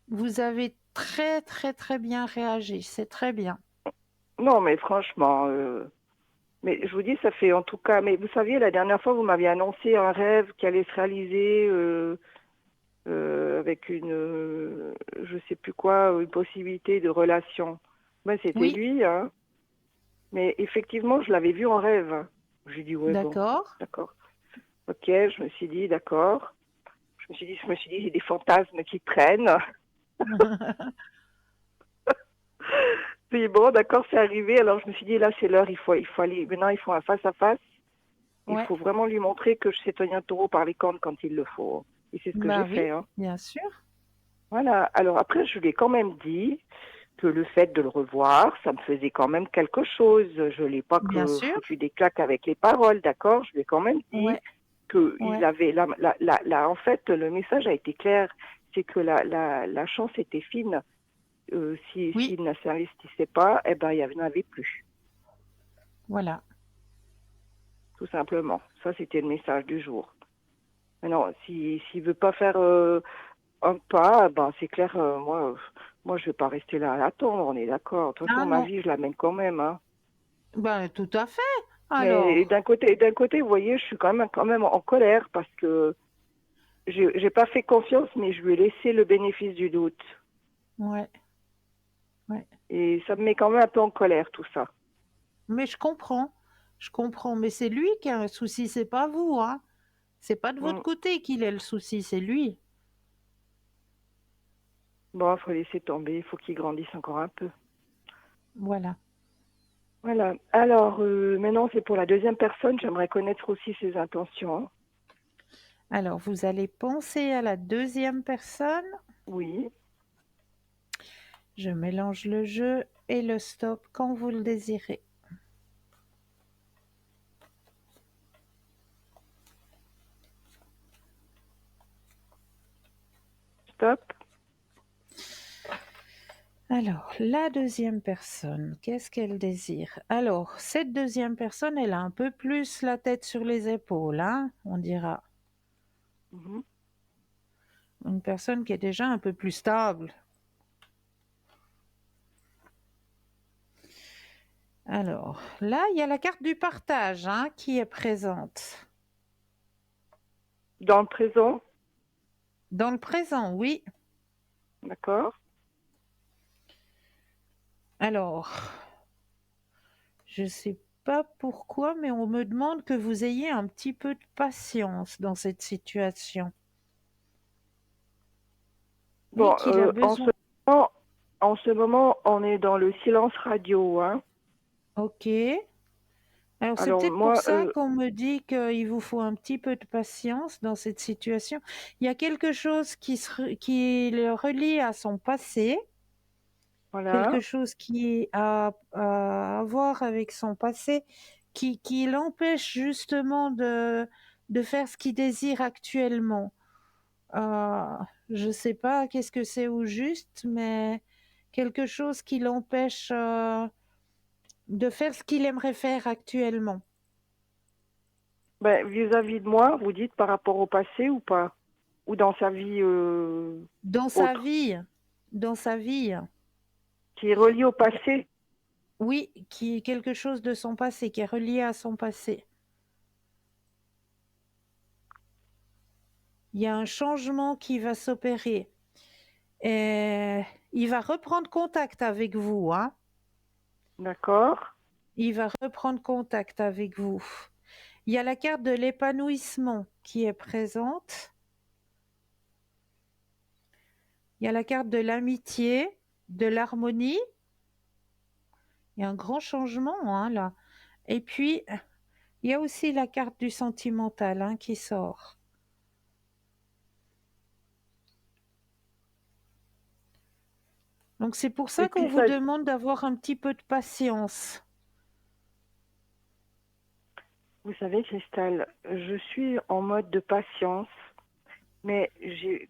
vous avez très, très, très bien réagi. C'est très bien. Non, mais franchement, mais je vous dis, ça fait en tout cas. Mais vous saviez, la dernière fois, vous m'aviez annoncé un rêve qui allait se réaliser avec je sais plus quoi, une possibilité de relation. Ben, c'était Oui, lui, hein. Mais effectivement, je l'avais vu en rêve. J'ai dit, ouais, bon, d'accord. d'accord. Ok, je me suis dit, d'accord. Je me suis dit, j'ai des fantasmes qui traînent. Puis bon, d'accord, c'est arrivé. Alors je me suis dit, là, c'est l'heure, il faut aller. Maintenant, il faut un face à face. Il Ouais, faut vraiment lui montrer que je sais tenir un taureau par les cornes quand il le faut. Et c'est ce que j'ai bah oui, fait, hein. bien sûr. Voilà. Alors après, je lui ai quand même dit que le fait de le revoir, ça me faisait quand même quelque chose. Je l'ai pas Bien que sûr. foutu des claques avec les paroles, d'accord? Je lui ai quand même dit Ouais, que il ouais, avait en fait, le message a été clair. C'est que la chance était fine. oui, S'il ne s'investissait pas, eh ben, il n'y en avait plus. Voilà. tout simplement. Ça, c'était le message du jour. Maintenant, s'il veut pas faire un pas, ben, c'est clair, moi, je vais pas rester là à attendre, on est d'accord. De toute façon, Ah ma non, vie, je la mène quand même, hein. ben tout à fait. Mais Alors, d'un côté, vous voyez, je suis quand même en colère parce que j'ai pas fait confiance, mais je lui ai laissé le bénéfice du doute. ouais, ouais. Et ça me met quand même un peu en colère, tout ça. Mais je comprends. Mais c'est lui qui a un souci, c'est pas vous, hein. C'est pas de votre Mm. côté qu'il a le souci, c'est lui. Bon, faut laisser tomber, il faut qu'il grandisse encore un peu. Voilà. Voilà. Alors, maintenant, c'est pour la deuxième personne. J'aimerais connaître aussi ses intentions. Alors, vous allez penser à la deuxième personne. Oui. Je mélange le jeu et le stop quand vous le désirez. Stop. Alors, la deuxième personne, qu'est-ce qu'elle désire? Alors, cette deuxième personne, elle a un peu plus la tête sur les épaules, hein, on dira. Mhm. Une personne qui est déjà un peu plus stable. Alors, là, il y a la carte du partage, hein, qui est présente. Dans le présent. Dans le présent, oui. D'accord. Alors, je ne sais pas pourquoi, mais on me demande que vous ayez un petit peu de patience dans cette situation. Et Bon, qu'il a besoin. moment, en ce moment, on est dans le silence radio, hein. Ok. Alors, c'est Alors, peut-être pour moi, ça qu'on me dit qu'il vous faut un petit peu de patience dans cette situation. Il y a quelque chose qui le relie à son passé, voilà. quelque chose qui a à voir avec son passé, qui l'empêche justement de faire ce qu'il désire actuellement. Euh, je ne sais pas qu'est-ce que c'est au juste, mais quelque chose qui l'empêche de faire ce qu'il aimerait faire actuellement. Ben, vis-à-vis de moi, vous dites par rapport au passé ou pas? Ou dans sa vie Dans sa autre, vie, dans sa vie, qui est reliée au il y a- passé? oui, qui est quelque chose de son passé, qui est relié à son passé. Il y a un changement qui va s'opérer. Et il va reprendre contact avec vous, hein. D'accord. Il va reprendre contact avec vous. Il y a la carte de l'épanouissement qui est présente. Il y a la carte de l'amitié, de l'harmonie. Il y a un grand changement, hein, là. Et puis, il y a aussi la carte du sentimental, hein, qui sort. Donc c'est pour Et ça qu'on puis, vous ça, demande d'avoir un petit peu de patience. vous savez, Christelle, je suis en mode de patience, mais je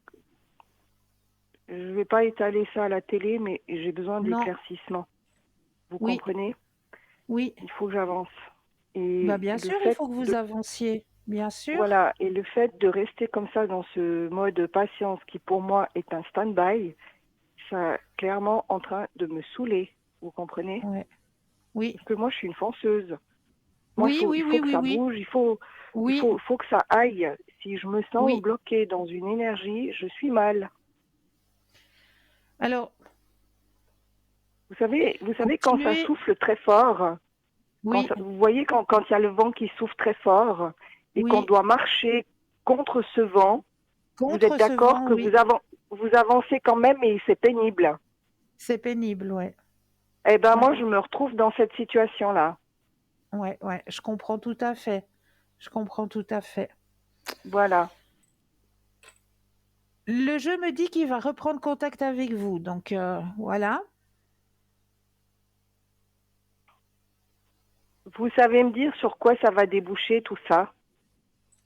ne vais pas étaler ça à la télé, mais j'ai besoin Non, d'éclaircissement. Vous oui, comprenez? oui. Il faut que j'avance. Bah Et bien le sûr, il fait faut que vous de, avanciez. Bien sûr. voilà, et le fait de rester comme ça dans ce mode patience qui pour moi est un stand-by, ça est clairement en train de me saouler. Vous comprenez? Ouais. Oui. Parce que moi, je suis une fonceuse. Moi, Oui, oui, il oui, faut que oui, ça oui. bouge, Oui, faut que ça aille. Si je me sens oui. bloquée dans une énergie, je suis mal. Alors, Vous savez quand ça continuez. souffle très fort, Oui, vous voyez quand il y a le vent qui souffle très fort et qu'on oui. doit marcher contre ce vent, vous êtes Contre ce d'accord vent, que oui. vous avancez quand même et c'est pénible. C'est pénible, ouais. Eh ben Ouais, moi, je me retrouve dans cette situation-là. ouais, ouais. Je comprends tout à fait. Je comprends tout à fait. Voilà. Le jeu me dit qu'il va reprendre contact avec vous. Donc, voilà. Vous savez me dire sur quoi ça va déboucher tout ça?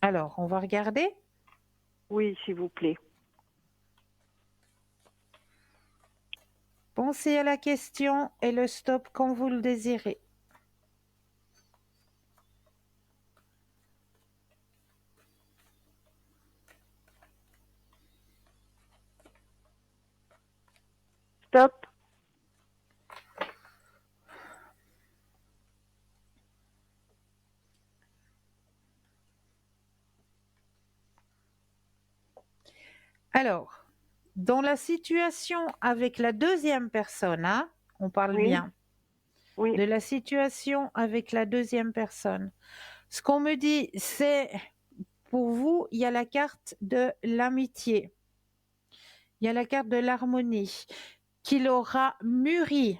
Alors, on va regarder. Oui, s'il vous plaît. Pensez à la question et le stop quand vous le désirez. stop. Alors, dans la situation avec la deuxième personne, hein, on parle Oui, bien oui, de la situation avec la deuxième personne. Ce qu'on me dit, c'est pour vous, il y a la carte de l'amitié, il y a la carte de l'harmonie, qu'il aura mûri,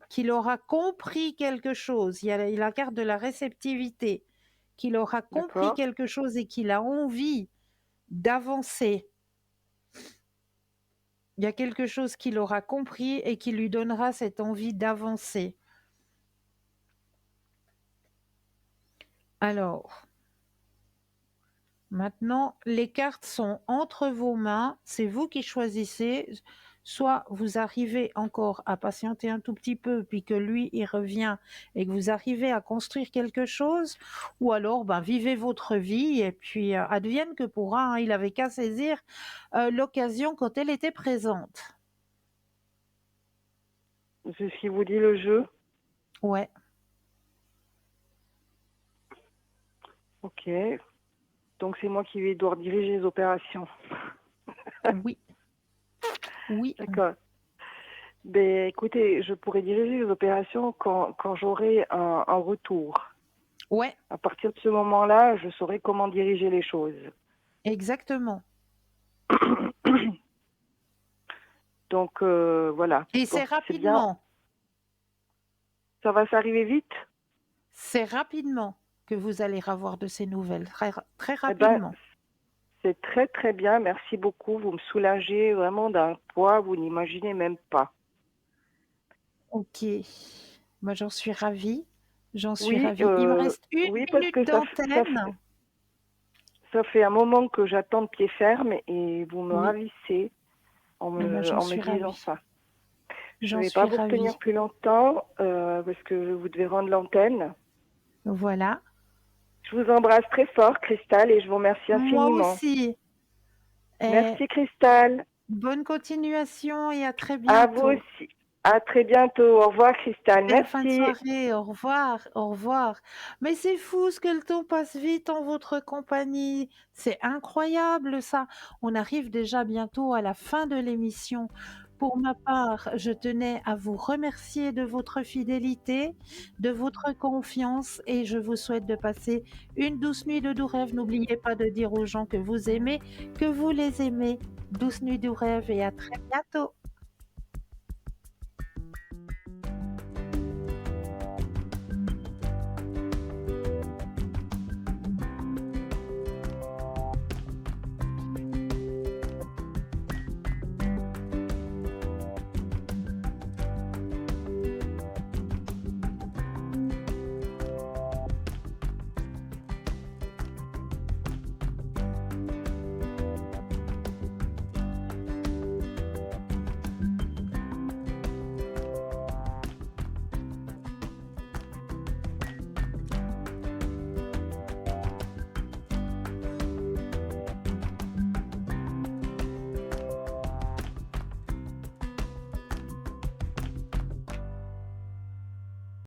qu'il aura compris quelque chose. Il y a la carte de la réceptivité, qu'il aura compris d'accord, quelque chose et qu'il a envie d'avancer. Il y a quelque chose qu'il aura compris et qui lui donnera cette envie d'avancer. Alors, maintenant, les cartes sont entre vos mains. C'est vous qui choisissez. Soit vous arrivez encore à patienter un tout petit peu, puis que lui, il revient et que vous arrivez à construire quelque chose, ou alors ben, vivez votre vie et puis advienne que pourra, hein, il avait qu'à saisir l'occasion quand elle était présente. ceci vous dit le jeu. Ouais, Ok, donc c'est moi qui vais devoir diriger les opérations. oui, oui. D'accord. Ben, écoutez, je pourrais diriger les opérations quand j'aurai un retour. Ouais, À partir de ce moment-là, je saurai comment diriger les choses. exactement. Donc voilà. Et c'est Donc c'est bien. rapidement. Ça va s'arriver vite. C'est rapidement que vous allez avoir de ces nouvelles, très, très Eh ben, rapidement. c'est très très bien. Merci beaucoup. Vous me soulagez vraiment d'un poids, vous n'imaginez même pas. Ok, moi j'en suis ravie. J'en suis Oui, ravie. Il me reste une oui, parce minute que d'antenne. ça fait un moment que j'attends de pied ferme et vous me Oui, ravissez eh ben, j'en en me suis disant ravie. ça. Je ne J'en vais pas suis vous ravie. retenir plus longtemps parce que vous devez rendre l'antenne. Voilà. Je vous embrasse très fort, Cristal, et je vous remercie Moi infiniment. aussi. Et Merci, Cristal. bonne continuation et à très À vous bientôt. aussi. À très bientôt. Au revoir, Cristal. Belle fin de Merci. soirée. Au revoir. Au revoir. Mais c'est fou ce que le temps passe vite en votre compagnie. C'est incroyable ça. On arrive déjà bientôt à la fin de l'émission. Pour ma part, je tenais à vous remercier de votre fidélité, de votre confiance et je vous souhaite de passer une douce nuit de doux rêve. N'oubliez pas de dire aux gens que vous aimez, que vous les aimez. Douce nuit, doux rêve et à très bientôt.